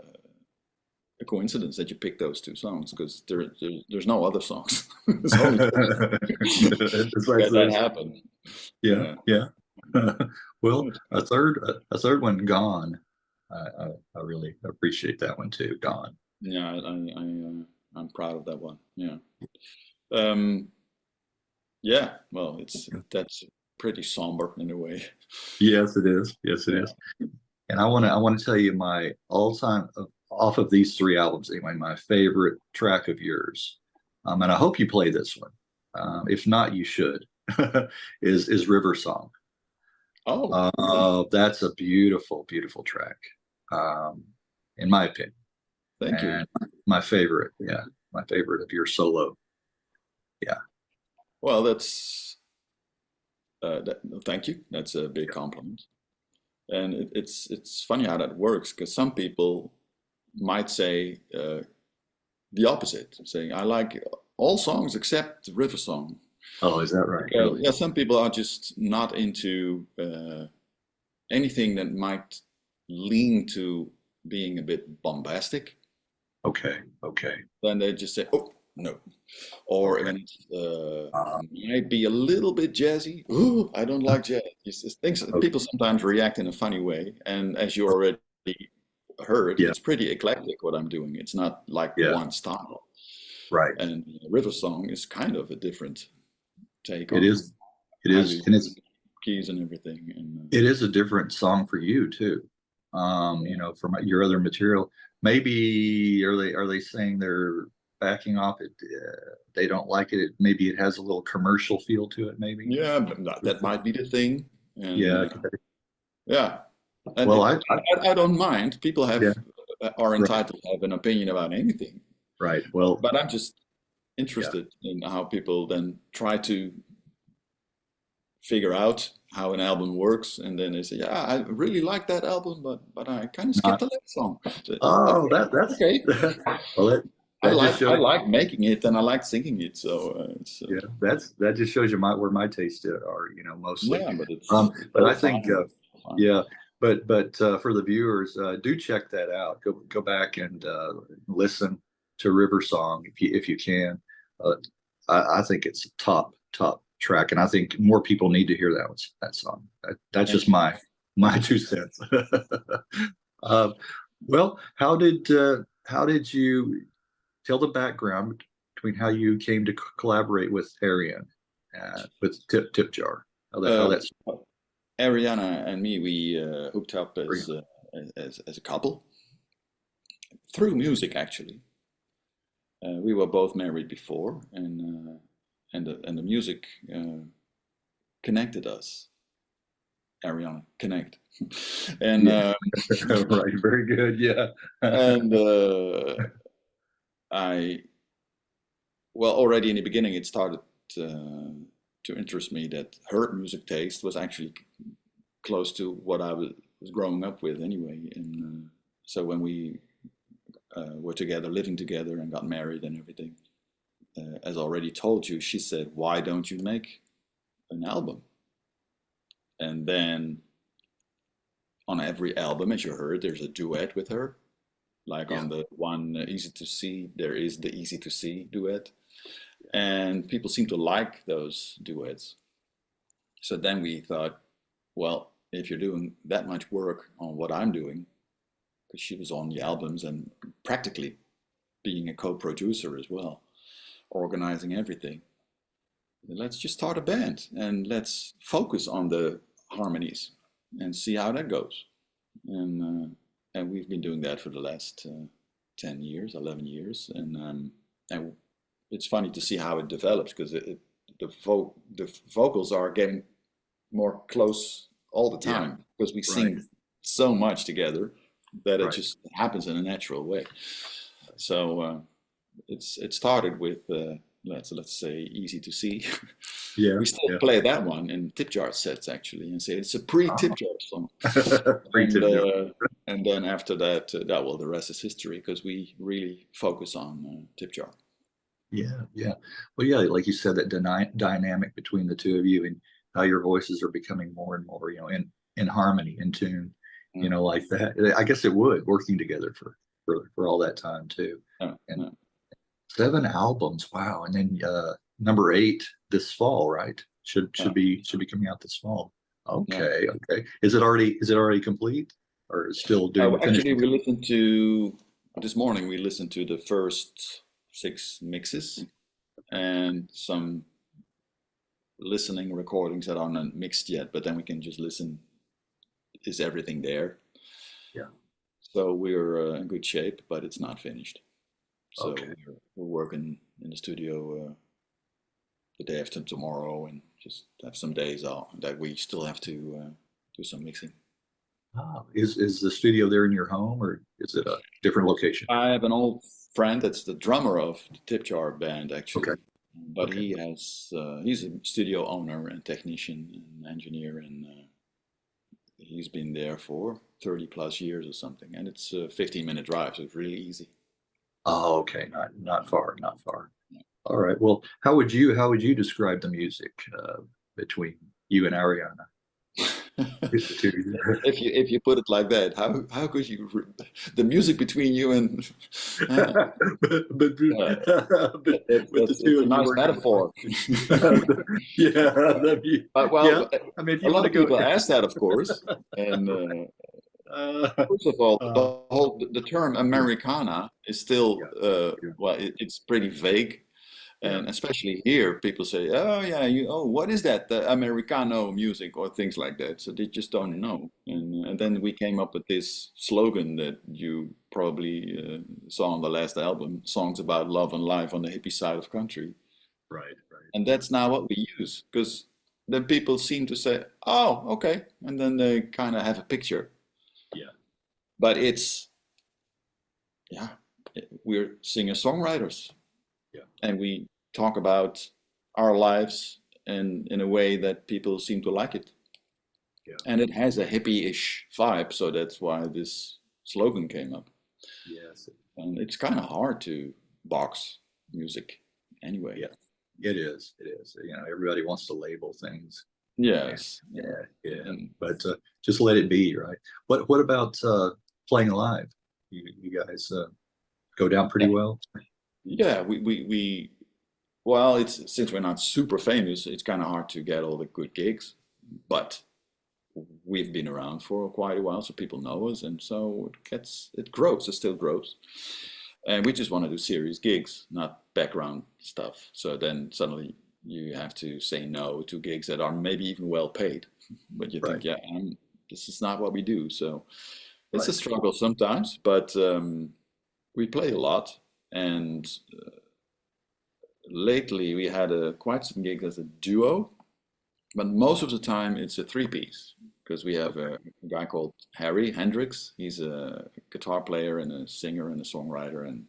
coincidence that you picked those 2 songs, because there's no other songs. That happened. Yeah. Well, a third one, Gone. I really appreciate that one too. Gone. Yeah, I'm proud of that one. Yeah. Well, that's pretty somber in a way. Yes, it is. And I want to tell you my all-time, off of these 3 albums anyway, my favorite track of yours, and I hope you play this one. If not, you should. is River Song. That's a beautiful track, in my opinion. Thank you. My favorite of your solo. Yeah. Well, that's thank you. That's a big compliment. And it's funny how that works, because some people might say the opposite, saying I like all songs except River Song. Oh, is that right? Really? Yeah, some people are just not into anything that might lean to being a bit bombastic. Okay. Then they just say, oh, no. Or when it might be a little bit jazzy. Ooh, I don't like jazz. People sometimes react in a funny way. And as you already heard, it's pretty eclectic what I'm doing. It's not like one style. Right. And River Song is kind of a different take on it. Is. And it's keys and everything. And it is a different song for you too. From your other material. Maybe are they saying they're backing off. They don't like it. Maybe it has a little commercial feel to it. Maybe. Yeah, but that might be the thing. And Yeah. yeah, and Well, I don't mind. People yeah, are right, entitled to have an opinion about anything. right. Well, But I'm just yeah, interested in how people then try to figure out how an album works, and then they say, "Yeah, I really like that album, but I kind of skipped not. the last song." So, Oh, okay, that's okay. well, that just I shows. like making it, and I like singing it. So it's Yeah, that just shows you where my tastes are, mostly. yeah, but it's But all I think, fine. Fine. yeah, but for the viewers, do check that out. Go back and listen to River Song if you can. Uh, I think it's a top track, and I think more people need to hear that song. That's Thank just you. my 2 cents. uh, well, how did you tell the background between how you came to collaborate with Arianne, with Tip Jar? How Uh, that's Ariana and me, we hooked up as a couple through music, actually. We were both married before, and the music connected us. Ariana Knegt, and yeah. Right, very good, yeah. and I well, already in the beginning it started to interest me that her music taste was actually close to what I was growing up with anyway. And so when we were together, living together, and got married and everything, as I already told you, she said, "Why don't you make an album?" And then on every album, as you heard, there's a duet with her. Like Yeah, on the one Easy to See, there is the Easy to See duet. And people seem to like those duets. So then we thought, well, if you're doing that much work on what I'm doing, because she was on the albums and practically being a co-producer as well, organizing everything, let's just start a band and let's focus on the harmonies and see how that goes. And we've been doing that for the last 10 years, 11 years, and it's funny to see how it develops because the vocals are getting more close all the yeah, time because we right, sing so much together that it right. just happens in a natural way. So it started with let's say Easy to See. Yeah, We still yeah. play that one in tip jar sets actually, and say it's a pre-tip Oh. jar song. Free And tip jar. and then after that, well, the rest is history because we really focus on tip jar. Yeah, yeah. Well, yeah, like you said, that dynamic between the two of you and how your voices are becoming more and more, in harmony, in tune, Mm. like that. I guess it would working together for all that time too. Yeah, And yeah, 7 albums, wow. And then number 8 this fall, right? yeah, Should be coming out this fall. yeah. Okay, okay. Is it already complete, or is still doing the Actually, finishing? we listened to this morning. We listened to the first 6 mixes and some listening recordings that are not mixed yet, but then we can just listen. Is everything there? Yeah. So we're in good shape, but it's not finished. So Okay. we're working in the studio the day after tomorrow, and just have some days out that we still have to do some mixing. Is the studio there in your home, or is it a different location? I have an old friend that's the drummer of the Tip Jar band, Okay. actually, but Okay. he's a studio owner and technician and engineer, and he's been there for 30 plus years or something, and it's a 15-minute drive, so it's really easy. Oh, okay. Not far. Not far. All right. Well, how would you describe the music between you and Ariana? The two of you. If you put it like that, how could you the music between you and uh, but uh, with the two it's a of you nice working. metaphor. Yeah, that'd be, yeah. Well, I mean, if a you lot want to of go, people ask that, of course, and uh, first of all, uh, the term yeah, Americana is still yeah, yeah, well, it's pretty vague. And especially here, people say, "Oh yeah, what is that? The Americano music or things like that." So they just don't know. And then we came up with this slogan that you probably saw on the last album: "Songs about love and life on the hippie side of country." Right, right. And that's now what we use, because then people seem to say, "Oh, okay," and then they kind of have a picture. Yeah, But it's, yeah, we're singer-songwriters, yeah, and we talk about our lives in a way that people seem to like it. yeah. And it has a hippie-ish vibe, so that's why this slogan came up. Yes. And it's kind of hard to box music anyway. Yeah, it is. It is. You know, everybody wants to label things. Yes. Yeah, yeah. And But just let it be, right? What about playing live? You guys go down pretty well? yeah, well, it's since we're not super famous, it's kind of hard to get all the good gigs, but we've been around for quite a while, so people know us, and so it grows, it still grows. And we just want to do serious gigs, not background stuff. So then suddenly you have to say no to gigs that are maybe even well paid, but you think, Right, yeah, this is not what we do. So it's a right. struggle sometimes, but we play a lot, and lately we had quite some gigs as a duo, but most of the time it's a three-piece, because we have a guy called Harry Hendricks. He's a guitar player and a singer and a songwriter, and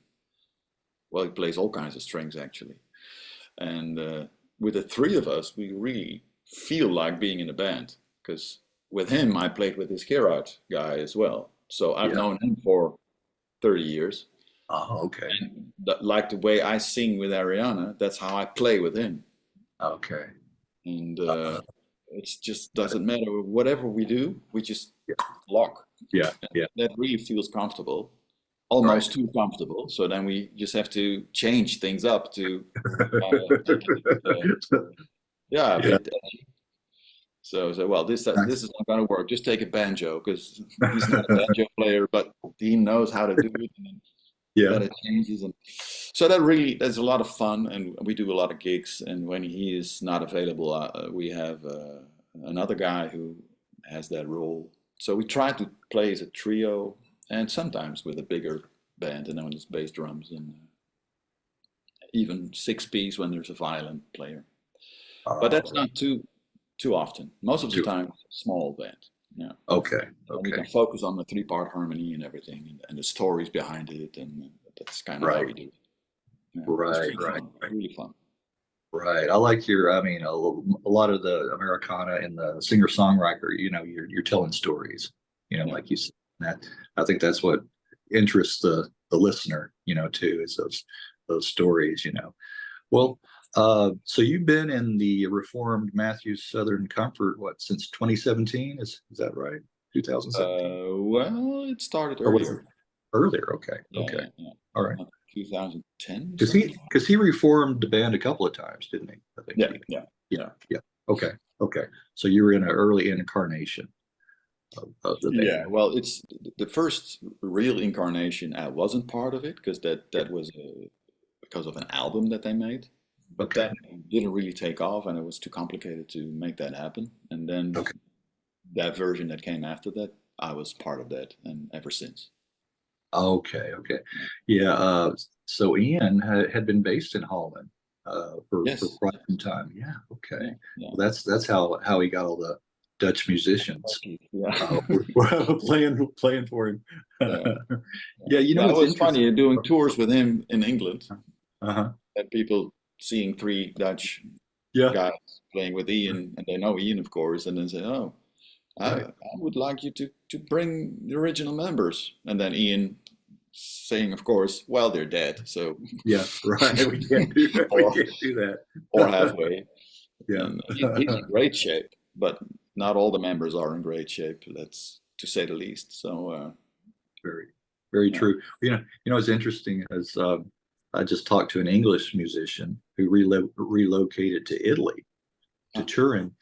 well, he plays all kinds of strings actually. And with the three of us, we really feel like being in a band, because with him I played with this Gerard guy as well. So I've Yeah. known him for 30 years. Oh, okay. And like the way I sing with Arianne, that's how I play with him. Okay. And Uh, it just doesn't matter. Whatever we do, we just yeah, lock. yeah, yeah. That really feels comfortable, Right. almost too comfortable. So then we just have to change things up to make it, yeah, a Yeah. bit edgy. So well, this is not going to work. Just take a banjo, because he's not a banjo player, but he knows how to do it. And Yeah. that it changes, and so that really, there's a lot of fun, and we do a lot of gigs. And when he is not available, we have another guy who has that role. So we try to play as a trio, and sometimes with a bigger band, and then it's bass drums, and even six-piece when there's a violin player. But that's Right. not too often. Most of the Two. time it's a small band. Yeah. Okay. And we can Okay. focus on the three-part harmony and everything, and the stories behind it, and that's kind of how Right. we do it. Yeah, it's Right. really Right. fun, Right. really fun. Right. I like I mean, a lot of the Americana and the singer-songwriter, you know, you're telling stories, you know, Yeah. like you said, that I think that's what interests the listener, you know, too, is those stories, you know. Well, so you've been in the Reformed Matthews Southern Comfort, what, since 2017? Is that right? 2017? Well, it started Or was it earlier. earlier? Okay. Yeah, Okay. yeah, yeah. All right. 2010 or Because something. he reformed the band a couple of times, didn't he? I think Yeah, he. yeah, Yeah. yeah. Yeah. Okay. Okay. So you were in an early incarnation of the Yeah, band. well, it's the first real incarnation. I wasn't part of it, because Yeah. that was because of an album that they made, but Okay. that didn't really take off, and it was too complicated to make that happen. And then Okay. that version that came after that, I was part of that, and ever since. Okay. Okay. Yeah. So Ian had been based in Holland for Yes, quite some time. Yeah. Okay. yeah, yeah. Well, that's how he got all the Dutch musicians Yeah, playing for him. yeah. Yeah. You know That what's was interesting? funny doing tours with him in England, Uh-huh. and people seeing three Dutch Yeah. guys playing with Ian, and they know Ian, of course, and then say, "Oh, Right. I would like you to bring the original members," and then Ian saying, of course, "Well, they're dead, so Yeah. Right. We can't do that. We or can't do or that. halfway." Yeah. And he's in great shape, but not all the members are in great shape. That's to say the least. So Very, very yeah, true. It's interesting as I just talked to an English musician who relocated to Italy, to ah, Turin,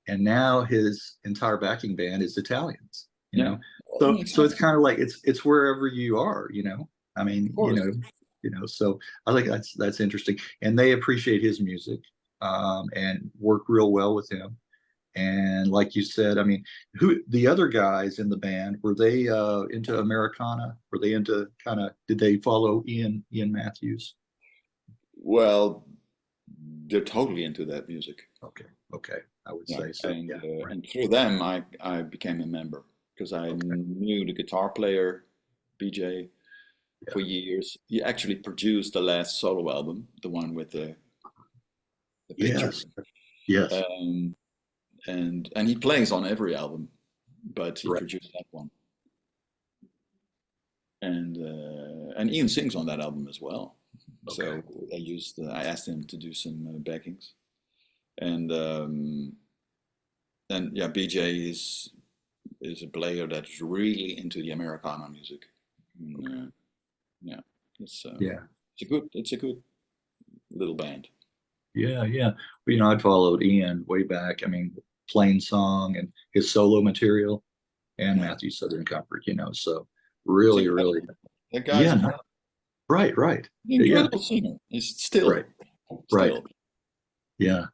and now his entire backing band is Italians. You yeah, know, well, that so makes so it's sense. kind of like it's wherever you are. I Of mean, course, So I think that's interesting, and they appreciate his music, and work real well with him. And like you said, I mean, who the other guys in the band, were they into Americana? Were they into did they follow Iain Matthews? Well, they're totally into that music. Okay, okay, I would Yeah, say so. Yeah, right. and through them, I became a member because I Okay, knew the guitar player, BJ, yeah, for years. He actually produced the last solo album, the one with the picture. yes, yes, Um, and he plays on every album, but he right. produced that one. And Ian sings on that album as well. Okay, So I asked him to do some backings, and and yeah, BJ is a player that's really into the Americana music. And, okay, yeah, it's yeah, it's a good little band. yeah, yeah. Well, I'd followed Ian way back. I mean, Plain Song and his solo material, and Yeah, Matthew Southern Comfort. So it's really, really, incredible. That guy's yeah, incredible. right, right, yeah, Incredible singer. He's right, still, right, still. yeah,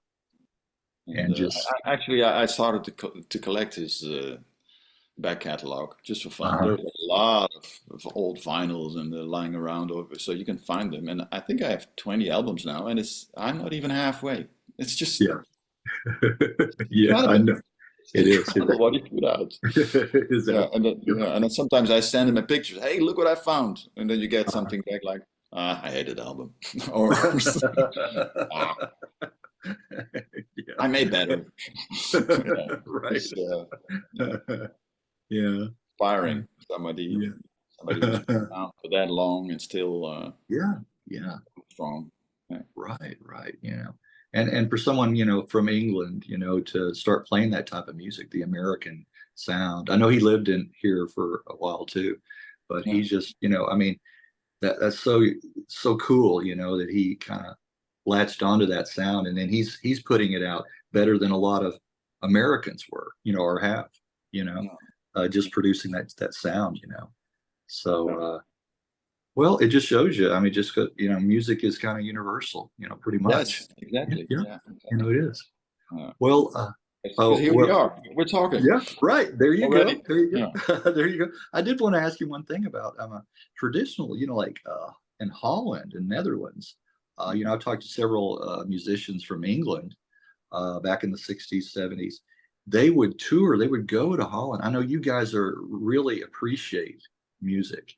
And and just I started to collect his back catalog just for fun. uh-huh. There's a lot of old vinyls and they're lying around over, so you can find them. And I think I have 20 albums now, and I'm not even halfway. It's just Yeah. Yeah, I incredible. know. It's It is. It incredible what he put out. is. Yeah, You're and then sometimes I send him a picture. Hey, look what I found, and then you get something back like, I hate that album, or ah, Yeah. I made better. Yeah, Right. it's yeah, Yeah. inspiring. Somebody Yeah. somebody who's been around for that long and still Yeah. Yeah. strong. Yeah. Right. Right. And for someone, from England, to start playing that type of music, the American sound. I know he lived in here for a while too, but Yeah. he's just, I mean, that's so cool, that he kind of latched onto that sound, and then he's putting it out better than a lot of Americans were, or have, you know, Yeah. just producing that sound. So, well, it just shows you. I mean, just music is kind of universal, pretty much. Yes, Yeah, exactly. yeah, Yeah, it exactly. is. Uh, Well, because oh here we well, are. We're talking yeah, right. There you go. already. There you Yeah. go. There you go. I did want to ask you one thing about traditional, like in Holland and Netherlands. Mhm. I've talked to several musicians from England back in the 60s, 70s. They would tour, they would go to Holland. I know you guys are really appreciate music.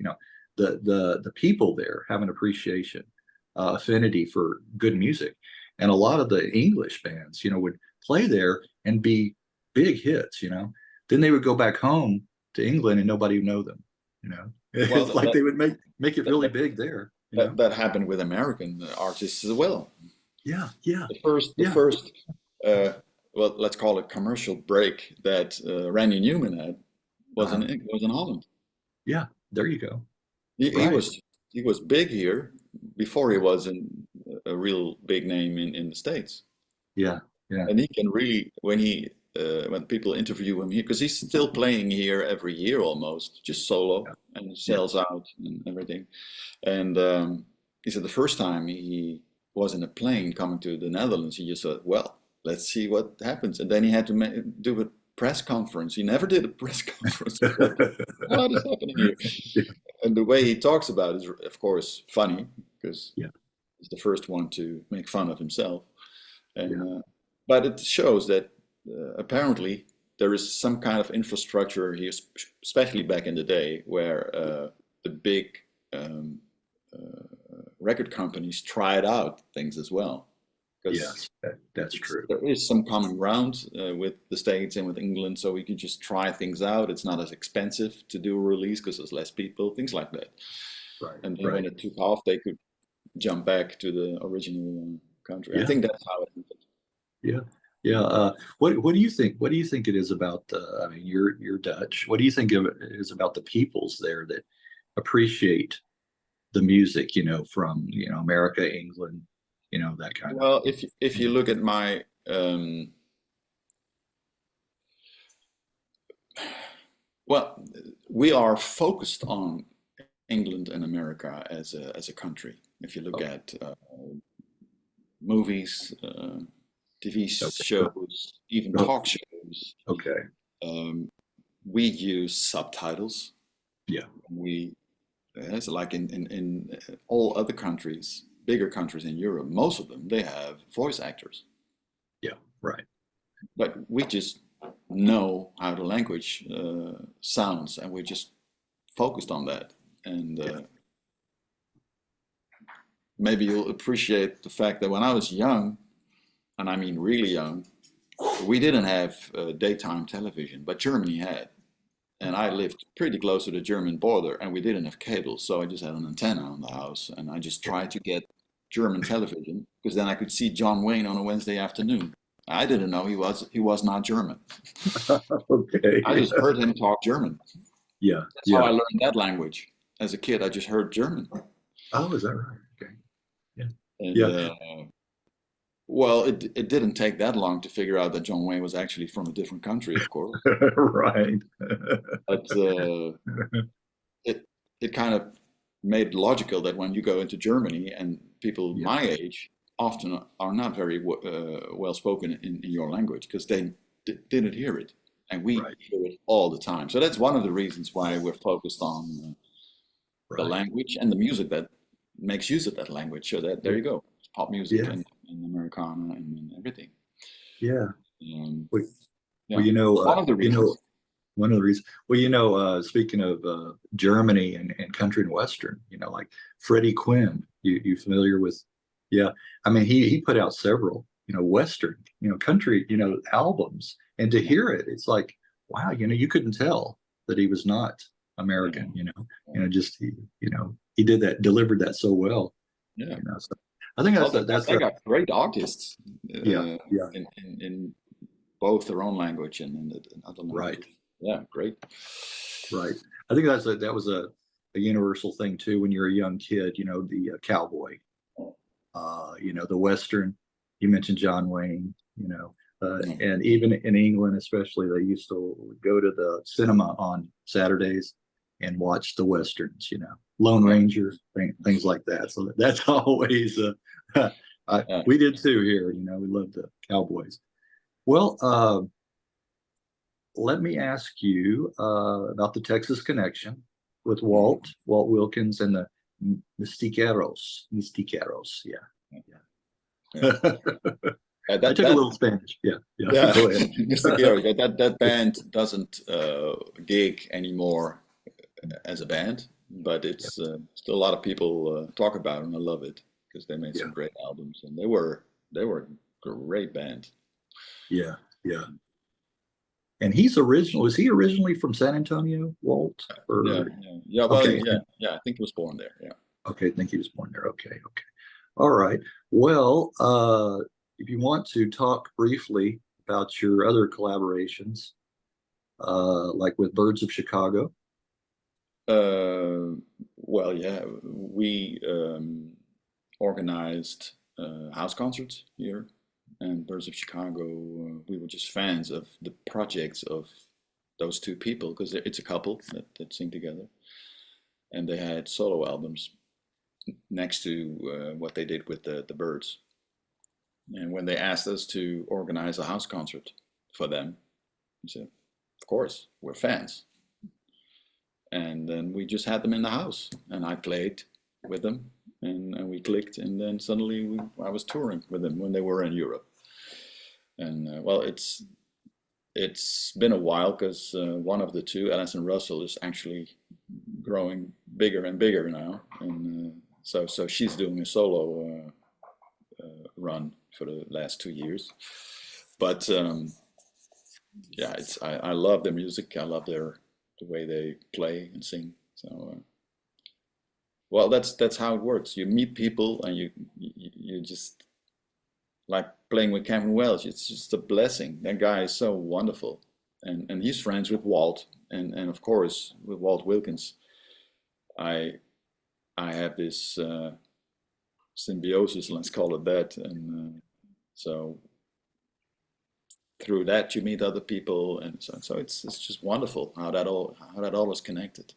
The people there have an appreciation, affinity for good music. And a lot of the English bands, would play there and be big hits. Then they would go back home to England and nobody would know them. Well, It's like they would make it that, really that, big there. that happened with American artists as well. Yeah, yeah, The yeah. first, uh, well, let's call it commercial break that Randy Newman had Uh-huh. was in Holland. Yeah, there you go. He, he Right. was he was big here before he was a real big name in the States. Yeah, yeah, And he can really when people interview him here because he's still playing here every year almost, just solo yeah, and yeah. sells out and everything. And he said the first time he was in a plane coming to the Netherlands, he just said, "Well, let's see what happens." And then he had to do a press conference. He never did a press conference. What is happening here? Yeah, And the way he talks about it is, of course, funny because yeah, he's the first one to make fun of himself. And yeah, but it shows that apparently there is some kind of infrastructure here, especially back in the day, where the big um, record companies tried out things as well. Because yes, that's true. there is some common ground with the States and with England, so we could just try things out. It's not as expensive to do a release because there's less people, things like that. Right, And then right. when it took off, they could jump back to the original country. I Yeah, think that's how it happened. yeah, yeah. What do you think? What do you think it is about? I mean, you're Dutch. What do you think it is about the peoples there that appreciate the music? From America, England, that kind of. Well, if you look at my well, we are focused on England and America as a country. If you look at movies, TV shows, even talk shows, Okay. we use subtitles. Yeah. It's like in all other countries, bigger countries in Europe, most of them, they have voice actors. Yeah. Right. But we just know how the language sounds, and we're just focused on that. And maybe you'll appreciate the fact that when I was young, and I mean really young, we didn't have daytime television, but Germany had. And I lived pretty close to the German border, and we didn't have cable, so I just had an antenna on the house, and I just tried to get German television because then I could see John Wayne on a Wednesday afternoon. I didn't know he was not German. Okay. I just heard him talk German. Yeah. That's how I learned that language. As a kid, I just heard German. Oh, is that right? Okay. Yeah. And, well, it didn't take that long to figure out that John Wayne was actually from a different country, of course. Right. But it kind of made it logical that when you go into Germany, and people my age often are not very well spoken in your language because they didn't hear it, and we hear it all the time. So that's one of the reasons why we're focused on the language and the music that makes use of that language. So that there you go, it's pop music and Americana and everything. Yeah. Well, one of the reasons. Well, speaking of Germany and country and western, like Freddie Quinn, you familiar with? Yeah, I mean he put out several, western, country, albums, and to hear it, it's like, wow, you couldn't tell that he was not American, just he delivered that so well. Yeah. So I think they got great artists. In both their own language and in other languages. Right. Yeah, great. Right. I think that was a universal thing too when you're a young kid, the cowboy, the western. You mentioned John Wayne, and even in England, especially, they used to go to the cinema on Saturdays and watch the westerns, Lone Ranger, things like that. So that's always, we did too here, we loved the cowboys. Well, let me ask you about the Texas connection with Walt Wilkins and the Mistiqueros. Yeah. I took a little Spanish. Yeah. Go ahead. That band doesn't gig anymore as a band, but it's still a lot of people talk about it, and I love it because they made some great albums, and they were a great band. Yeah. And was he originally from San Antonio, Walt? Yeah. Well, okay. I think he was born there. Yeah. Okay, I think he was born there. Okay. All right. Well, if you want to talk briefly about your other collaborations, like with Birds of Chicago. Well, yeah, we organized house concerts here. And Birds of Chicago, we were just fans of the projects of those two people because it's a couple that sing together. And they had solo albums next to what they did with the Birds. And when they asked us to organize a house concert for them, we said, of course, we're fans. And then we just had them in the house, and I played with them, and we clicked, and then suddenly I was touring with them when they were in Europe. And well, it's been a while because one of the two, Alison Russell, is actually growing bigger and bigger now, and so she's doing a solo run for the last 2 years. But yeah, I love their music. I love the way they play and sing. So well, that's how it works. You meet people, and you just. Like playing with Cameron Welch, it's just a blessing. That guy is so wonderful, and he's friends with Walt, and of course with Walt Wilkins. I have this symbiosis, let's call it that, and so through that you meet other people, and so it's just wonderful how that all is connected.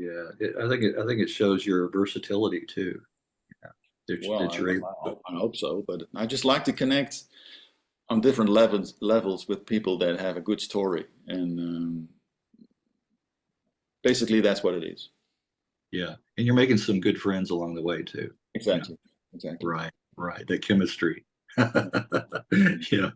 Yeah, I think it shows your versatility too. Yeah, Well, that you're able to. I hope so, but I just like to connect on different levels with people that have a good story, and basically that's what it is. Yeah, and you're making some good friends along the way too. Yeah, Exactly, exactly. right, right. The chemistry. Yeah.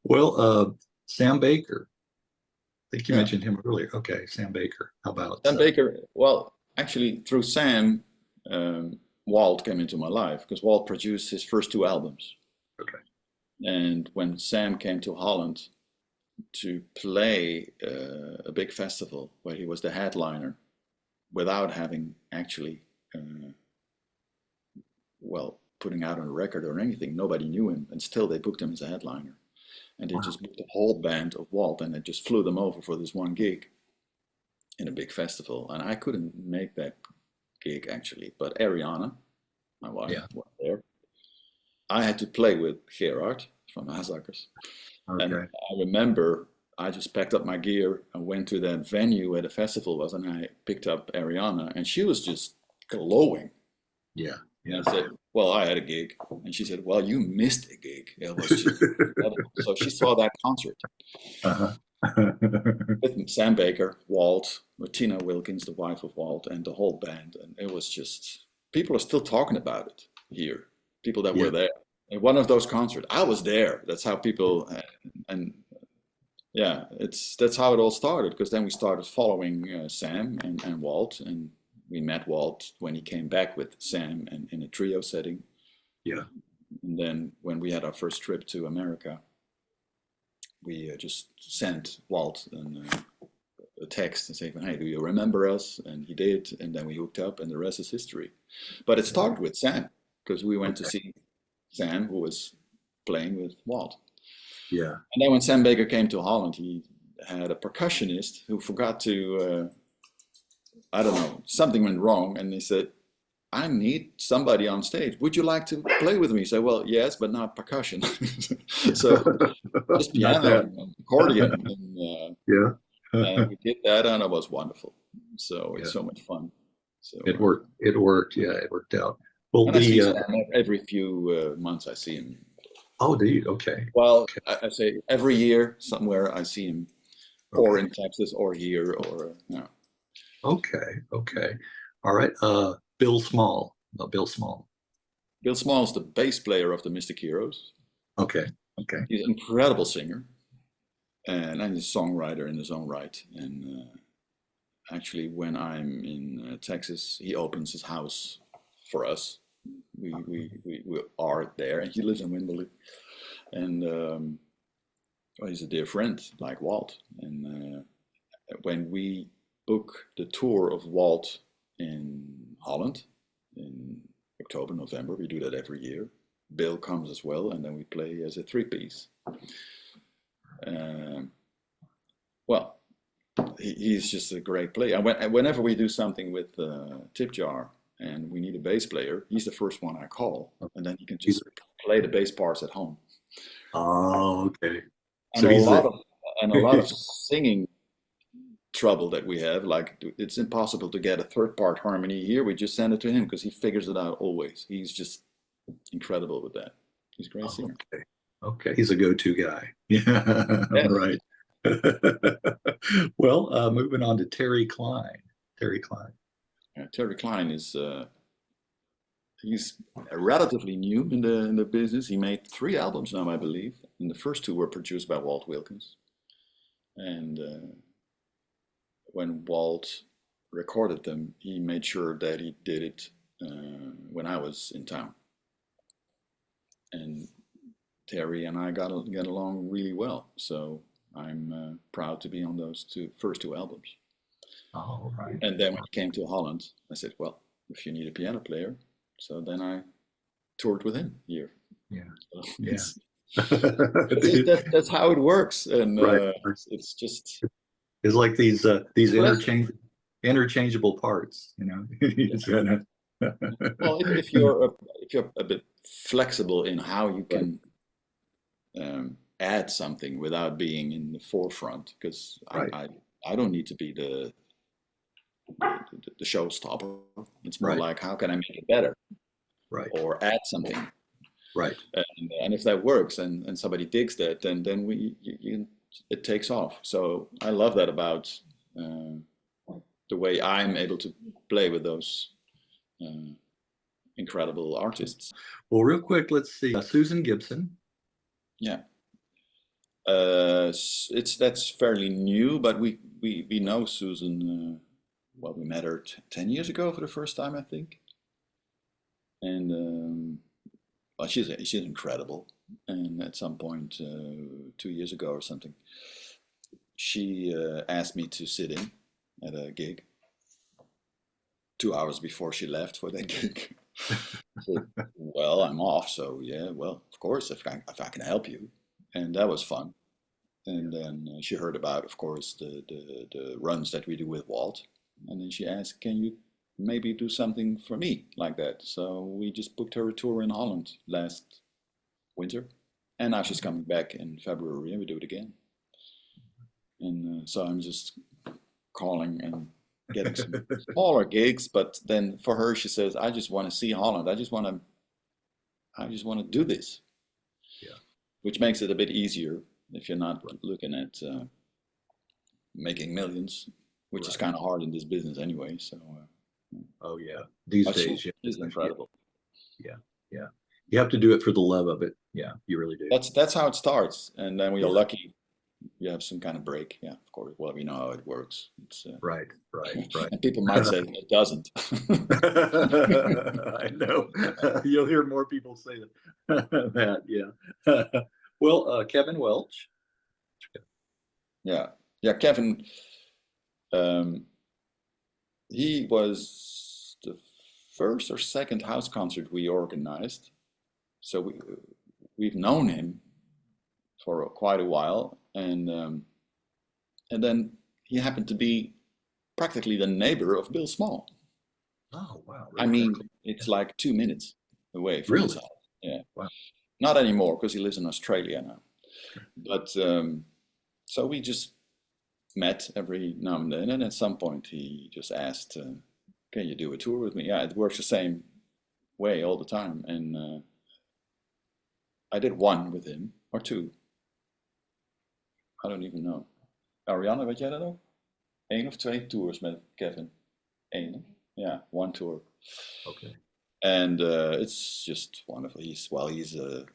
Well, Sam Baker. I think you Yeah, mentioned him earlier. Okay, Sam Baker. How about Sam Baker. Well, actually, through Sam, um, Walt came into my life because Walt produced his first two albums, okay. and when Sam came to Holland to play a big festival where he was the headliner without having actually, well, putting out on a record or anything. Nobody knew him, and still they booked him as a headliner. And they Wow. just booked the whole band of Walt, and they just flew them over for this one gig in a big festival. And I couldn't make that gig actually, but Arianne, my wife, Yeah. was there. I had to play with Gerard van Maasakkers. And Okay. I remember I just packed up my gear and went to that venue where the festival was, and I picked up Ariana, and she was just glowing. Yeah. Yeah. And I said, "Well, I had a gig," and she said, "Well, you missed a gig. It was just incredible." So she saw that concert Uh-huh. with Sam Baker, Walt, Martina Wilkins, the wife of Walt, and the whole band, and it was just people are still talking about it here. People that Yeah. were there. And one of those concerts, I was there. That's how people and yeah, that's how it all started. Because then we started following Sam and Walt, and we met Walt when he came back with Sam and in a trio setting. Yeah. And then when we had our first trip to America, we just sent Walt a text and saying, "Hey, do you remember us?" And he did, and then we hooked up, and the rest is history. But it started with Sam because we went to Okay. see Sam, who was playing with Walt. Yeah. And then when Sam Baker came to Holland, he had a percussionist who forgot to, I don't know, something went wrong. And he said, "I need somebody on stage. Would you like to play with me?" He said, "Well, yes, but not percussion." So just Not piano that. and accordion. Yeah. And we did that, and it was wonderful. So Yeah. it's so much fun. So, It worked. It worked. Yeah, it worked out. Well, and I see Sam every few months. I see him. oh, do you? Okay. Well, Okay. I say every year somewhere I see him, or Okay. in Texas, or here, or Okay. Okay. All right. Bill Small. Bill Small. Bill Small is the bass player of the Mystic Heroes. Okay. Okay. He's an incredible singer, and he's a songwriter in his own right. And actually, when I'm in Texas, he opens his house for us. We are there, and he lives in Wimberley. And well, he's a dear friend, like Walt. And when we book the tour of Walt in Holland in October, November, we do that every year. Bill comes as well, and then we play as a three-piece. Well, he's just a great player. And whenever we do something with Tip Jar and we need a bass player, he's the first one I call, and then he can He's, just play the bass parts at home. oh, okay. And So he's the. a lot of singing trouble that we have, like it's impossible to get a third part harmony here. We just send it to him because he figures it out always. He's just incredible with that. He's a great singer. Okay. Okay. He's a go-to guy. Yeah. All Yes. right. Well, moving on to Terry Klein. Terry Klein. Terry Klein is he's relatively new in the business. He made 3 albums now, I believe, and the first 2 were produced by Walt Wilkins. And when Walt recorded them, he made sure that he did it when I was in town. And Terry and I get along really well, so I'm proud to be on those first 2 albums. All right. And then when he came to Holland, I said, "Well, if you need a piano player," so then I toured with him here. Yeah. So Yeah. that's how it works, and Right. it's just It's like these blessing. interchangeable parts, you know. It's kinda- Well, if you're a bit flexible in how you can add something without being in the forefront, because Right. I don't need to be the showstopper. It's more Right. like, how can I make it better Right. or add something? Right. And if that works and somebody digs that, then it takes off. So I love that about the way I'm able to play with those incredible artists. Well, real quick, let's see. Susan Gibson. Yeah. That's fairly new, but we know Susan. Well, we met her 10 years ago for the first time, I think. And well, she's incredible. And at some point, 2 years ago or something, she asked me to sit in at a gig 2 hours before she left for that gig. So, well, I'm off, so yeah, well, of course, if I can help you. And that was fun. And then she heard about, of course, the runs that we do with Walt. And then she asked, can you maybe do something for me like that? So we just booked her a tour in Holland last winter. And now she's coming back in February and we do it again. And so I'm just calling and getting some smaller gigs. But then for her, she says, I just want to see Holland. I just want to do this. Yeah. Which makes it a bit easier if you're not looking at making millions, which is kind of hard in this business anyway. So. Oh yeah, these days, yeah, it's incredible. Yeah, yeah. You have to do it for the love of it. Yeah, you really do. That's how it starts, and then we are lucky. You have some kind of break. Yeah, of course. Well, we know how it works. It's, right. And people might say it doesn't. I know. You'll hear more people say that. Yeah. Well, Kevin Welch. Yeah, Kevin. He was the first or second house concert we organized, so we've known him for quite a while, and then he happened to be practically the neighbor of Bill Small. Oh wow! Really? I mean, it's like 2 minutes away from his house. Yeah. Wow. Not anymore because he lives in Australia now. But so we just met every now and then, and at some point he just asked, can you do a tour with me? Yeah, it works the same way all the time. And I did one with him, or two. I don't even know. Arianne, weet jij dat ook? 1 of 2 tours met Kevin. 1. Yeah, 1 tour. Okay. And it's just wonderful. He's a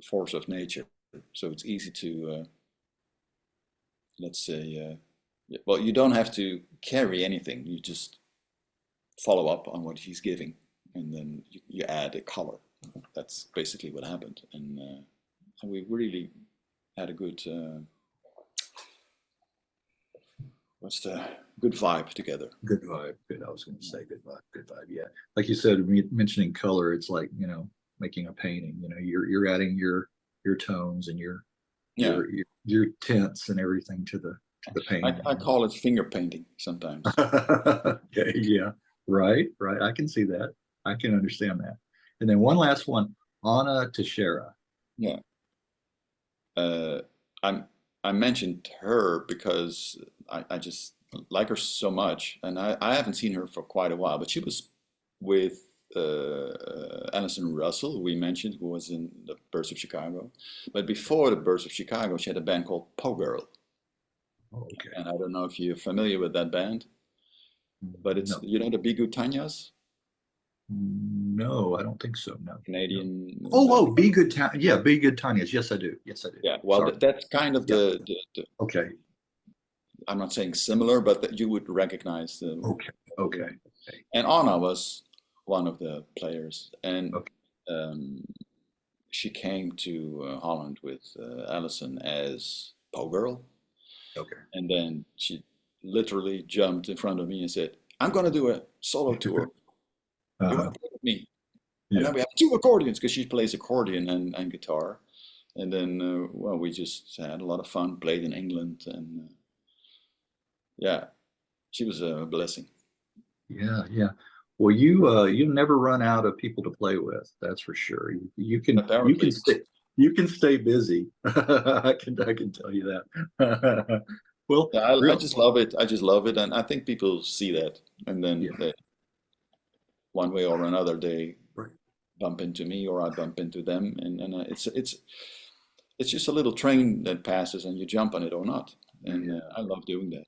force of nature, so it's easy to let's say, well, you don't have to carry anything. You just follow up on what he's giving, and then you add a color. That's basically what happened, and we really had a good, good vibe together. Good vibe. Good. I was going to say good vibe. Good vibe. Yeah. Like you said, mentioning color, it's like, making a painting. You're adding your tones and your tints and everything to the painting. I call it finger painting sometimes. Okay, yeah, right. I can see that. I can understand that. And then one last one, Awna Texeira. Yeah. I mentioned her because I just like her so much, and I haven't seen her for quite a while, but she was with Alison Russell, who we mentioned, who was in the Birds of Chicago. But before the Birds of Chicago, she had a band called Po Girl. Oh, okay. And I don't know if you're familiar with that band, but it's, the Be Good Tanyas? No, I don't think so. No. Canadian. Oh, Be Good Tanyas. Yeah, Be Good Tanyas. Yes, I do. Yeah, well, that's kind of the. Okay. I'm not saying similar, but that you would recognize the. Okay. And Awna was one of the players, and she came to Holland with Alison as Po Girl. Okay. And then she literally jumped in front of me and said, "I'm going to do a solo tour. You want to play with me?" Yeah. And then we have 2 accordions because she plays accordion and guitar. And then, we just had a lot of fun, played in England, and she was a blessing. Yeah. Well, you never run out of people to play with. That's for sure. You can stay busy. I can tell you that. Well, Yeah, I real, just love it. I just love it, and I think people see that, and then yeah, they, one way or another, they right. bump into me or I bump into them, and it's just a little train that passes, and you jump on it or not, and Yeah, I love doing that.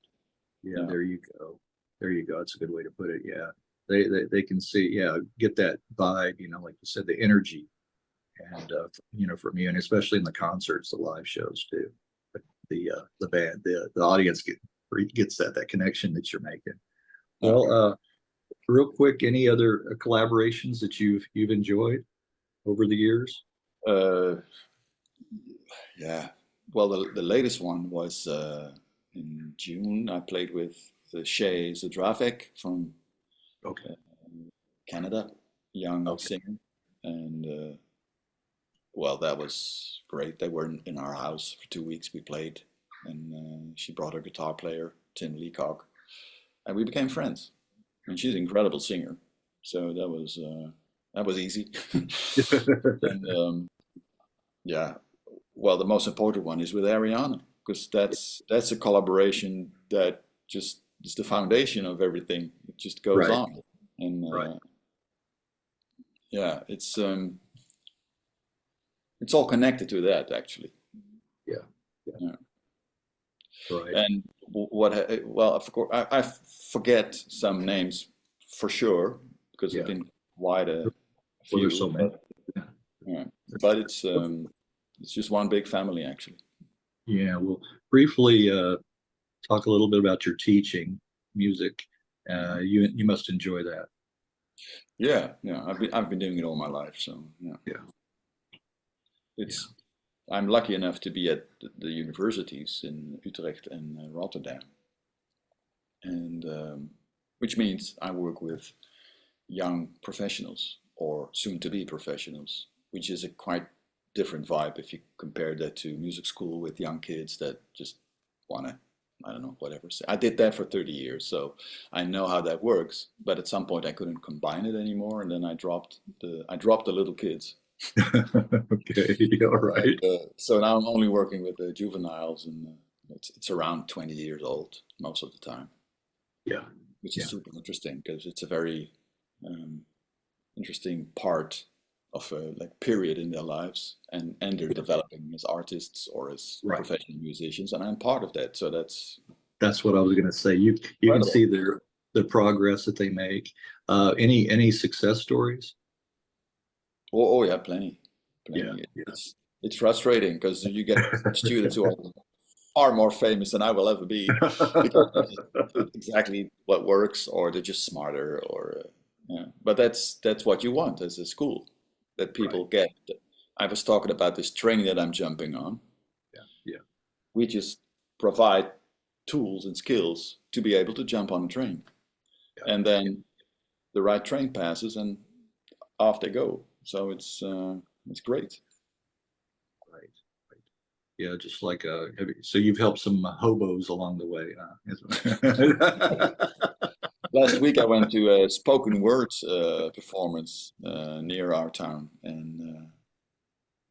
yeah. Yeah, There you go. There you go. That's a good way to put it. Yeah, they can see. Yeah, get that vibe. You know, like you said, the energy, and you know, from you, and especially in the concerts, the live shows too. The band, the audience gets that connection that you're making. yeah. Well, real quick, any other collaborations that you've enjoyed over the years? Uh, yeah. Well, the latest one was in June. I played with the Shay Zdravek from Okay, Canada, young okay, singer, and well, that was great. They were in our house for 2 weeks. We played, and she brought her guitar player, Tim Leacock, and we became friends. And she's an incredible singer, so that was easy. And yeah, well, the most important one is with Arianne, because that's a collaboration that just is the foundation of everything. It just goes right, on, and right, yeah, it's all connected to that actually. yeah, yeah, Yeah. right, And well, of course, I forget some names for sure because yeah. there've been quite a Well, there's so few, many. but Yeah. yeah, but it's just one big family actually. Yeah, well, briefly talk a little bit about your teaching music. Mhm. You must enjoy that. Yeah, yeah, I've been doing it all my life, so yeah, Yeah, yeah, it's I'm lucky enough to be at the universities in Utrecht and Rotterdam, and which means I work with young professionals or soon to be professionals, which is a quite different vibe if you compare that to music school with young kids that just want to, I don't know, whatever. I did that for 30 years, so I know how that works. But at some point I couldn't combine it anymore, and then I dropped the little kids. okay, all right. And so now I'm only working with the juveniles, and it's around 20 years old most of the time, Yeah, which is yeah, super interesting because it's a very um, interesting part of a like period in their lives, and they're developing as artists or as right. professional musicians, and I'm part of that, so that's That's what I was going to say. You can incredible. see the progress that they make. Any success stories? Oh, yeah, plenty, Yeah, plenty. yeah, It's frustrating because you get students who are far more famous than I will ever be because they just do exactly what works, or they're just smarter, or yeah. But that's what you want as a school, that right. people get. I was talking about this train that I'm jumping on. Yeah, yeah, We just provide tools and skills to be able to jump on a train, yeah, and yeah. then the right train passes and off they go. So it's great. Right, right. Yeah, just like so you've helped some hobos along the way, huh? Last week I went to a spoken word performance near our town, and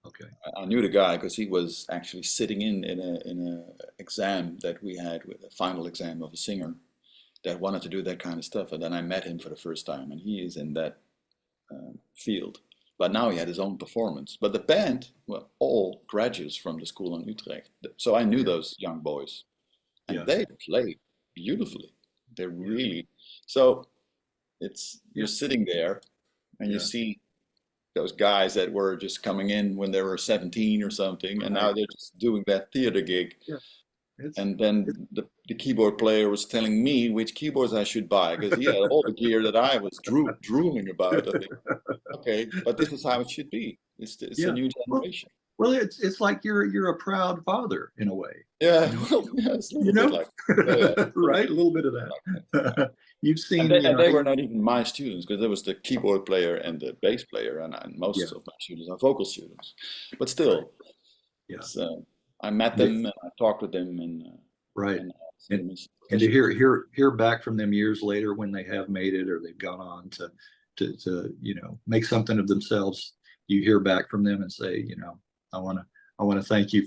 Okay. I knew the guy because he was actually sitting in a exam that we had, with a final exam of a singer that wanted to do that kind of stuff. And then I met him for the first time, and he is in that field. But now he had his own performance. But the band were all graduates from the school in Utrecht, so I knew Yeah, those young boys, and yeah, they played beautifully. They yeah, really so. It's you're yeah, sitting there and you yeah. see those guys that were just coming in when they were 17 or something, and Right. now they're just doing that theater gig. Yeah. It's And it's then the keyboard player was telling me which keyboards I should buy because he had all the gear that I was drooling about. I think, okay, but this is how it should be. It's a yeah. new Well, generation. well, it's like you're a proud father in a way. Yeah, You know, well, yeah, it's a you little bit know, like, yeah, yeah, a little right? A bit little bit of like that. that. You've And seen, they, you and know, they were not even my students because there was the keyboard player and the bass player, and yeah, most of my students are vocal students. But right, still, yeah, it's I met The- them and I talked with them, right, and I see and them as and to professionals. hear back from them years later when they have made it or they've gone on to make something of themselves, you hear back from them and say, I want to thank you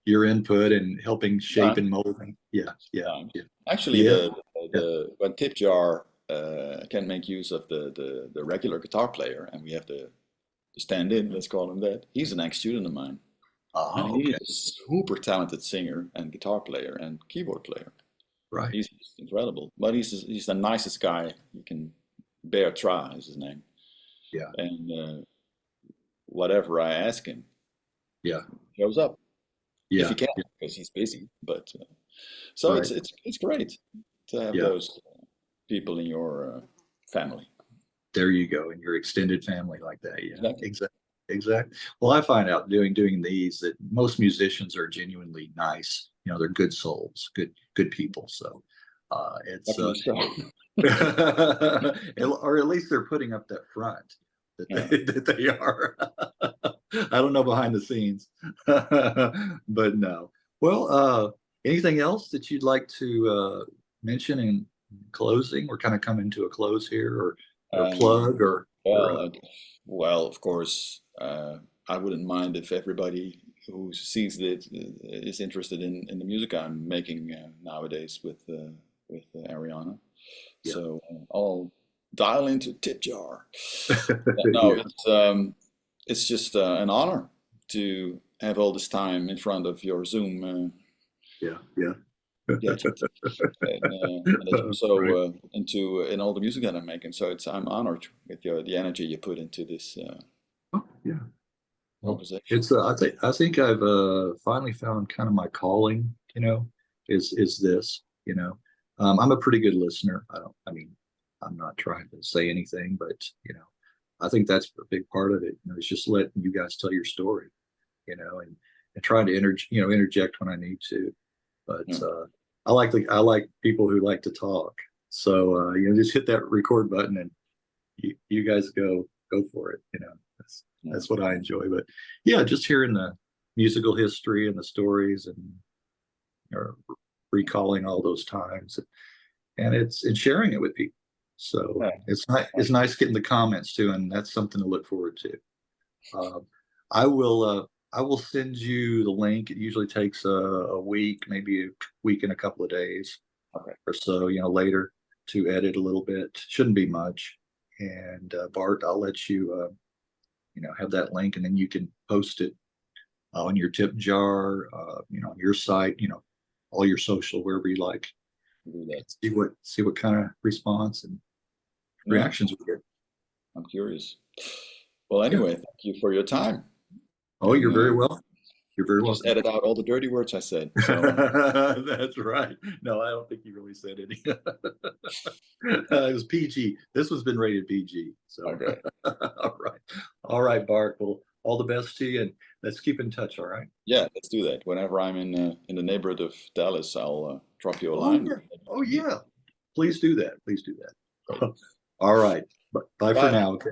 your input and helping shape and mold. Yeah, yeah, Um, yeah, Actually, yeah, the when tip jar can make use of the regular guitar player, and we have the stand-in, let's call him that. He's an ex-student of mine, and Oh, he okay. is a super talented singer and guitar player and keyboard player. Right. He's just incredible, but he's the nicest guy you can bear try is his name, Yeah, and whatever I ask him, yeah, he shows up if yeah, he can yeah. because he's busy. But so Right. it's great to have Yeah. those people in your family. There you go. In your extended family like that. Yeah, Exactly. exactly. Exactly. Well, I find out doing these that most musicians are genuinely nice. You know, they're good souls, good people. So it's Definitely so. or at least they're putting up that front that Yeah. that they are. I don't know behind the scenes, but no. Well, anything else that you'd like to mention in closing? We're kind of coming to a close here, or Um, plug, or well, well, of course, I wouldn't mind if everybody who sees it is interested in the music I'm making nowadays with Ariana. yeah, So I'll dial into Tip Jar. No, yeah, it's just an honor to have all this time in front of your Zoom yeah, yeah. gadget, and that you're Right. so into in all the music that I'm making. So I'm honored with the energy you put into this Oh, yeah. Well, conversation. it's I think I've finally found kind of my calling, is this, I'm a pretty good listener. I mean, I'm not trying to say anything, but I think that's a big part of it. It's just letting you guys tell your story, and trying to interject when I need to. But Yeah, I like people who like to talk. So just hit that record button and you guys go for it. That's yeah, that's what I enjoy. But yeah, just hearing the musical history and the stories, and or recalling all those times, and sharing it with people. So yeah. it's nice getting the comments too, and that's something to look forward to. Um, I will send you the link. It usually takes a week, maybe a week and a couple of days Okay. or so, later, to edit a little bit. Shouldn't be much. And Bart, I'll let you, have that link, and then you can post it on your tip jar, on your site, all your social, wherever you like. Do that. See what kind of response and Yeah, reactions we get. I'm curious. Well, Yeah. anyway, thank you for your time, Oh, you're and very well. You're very you just welcome. edit out all the dirty words I said. So That's right. No, I don't think you really said any. It was PG. This one's been rated PG. So, okay, all right. All right, Bart. Well, all the best to you, and let's keep in touch. All right. yeah, let's do that. Whenever I'm in the neighborhood of Dallas, I'll drop you a Oh, line. yeah. Oh, yeah. Please do that. Please do Great. that. All right. Bye for Bye. now. Okay.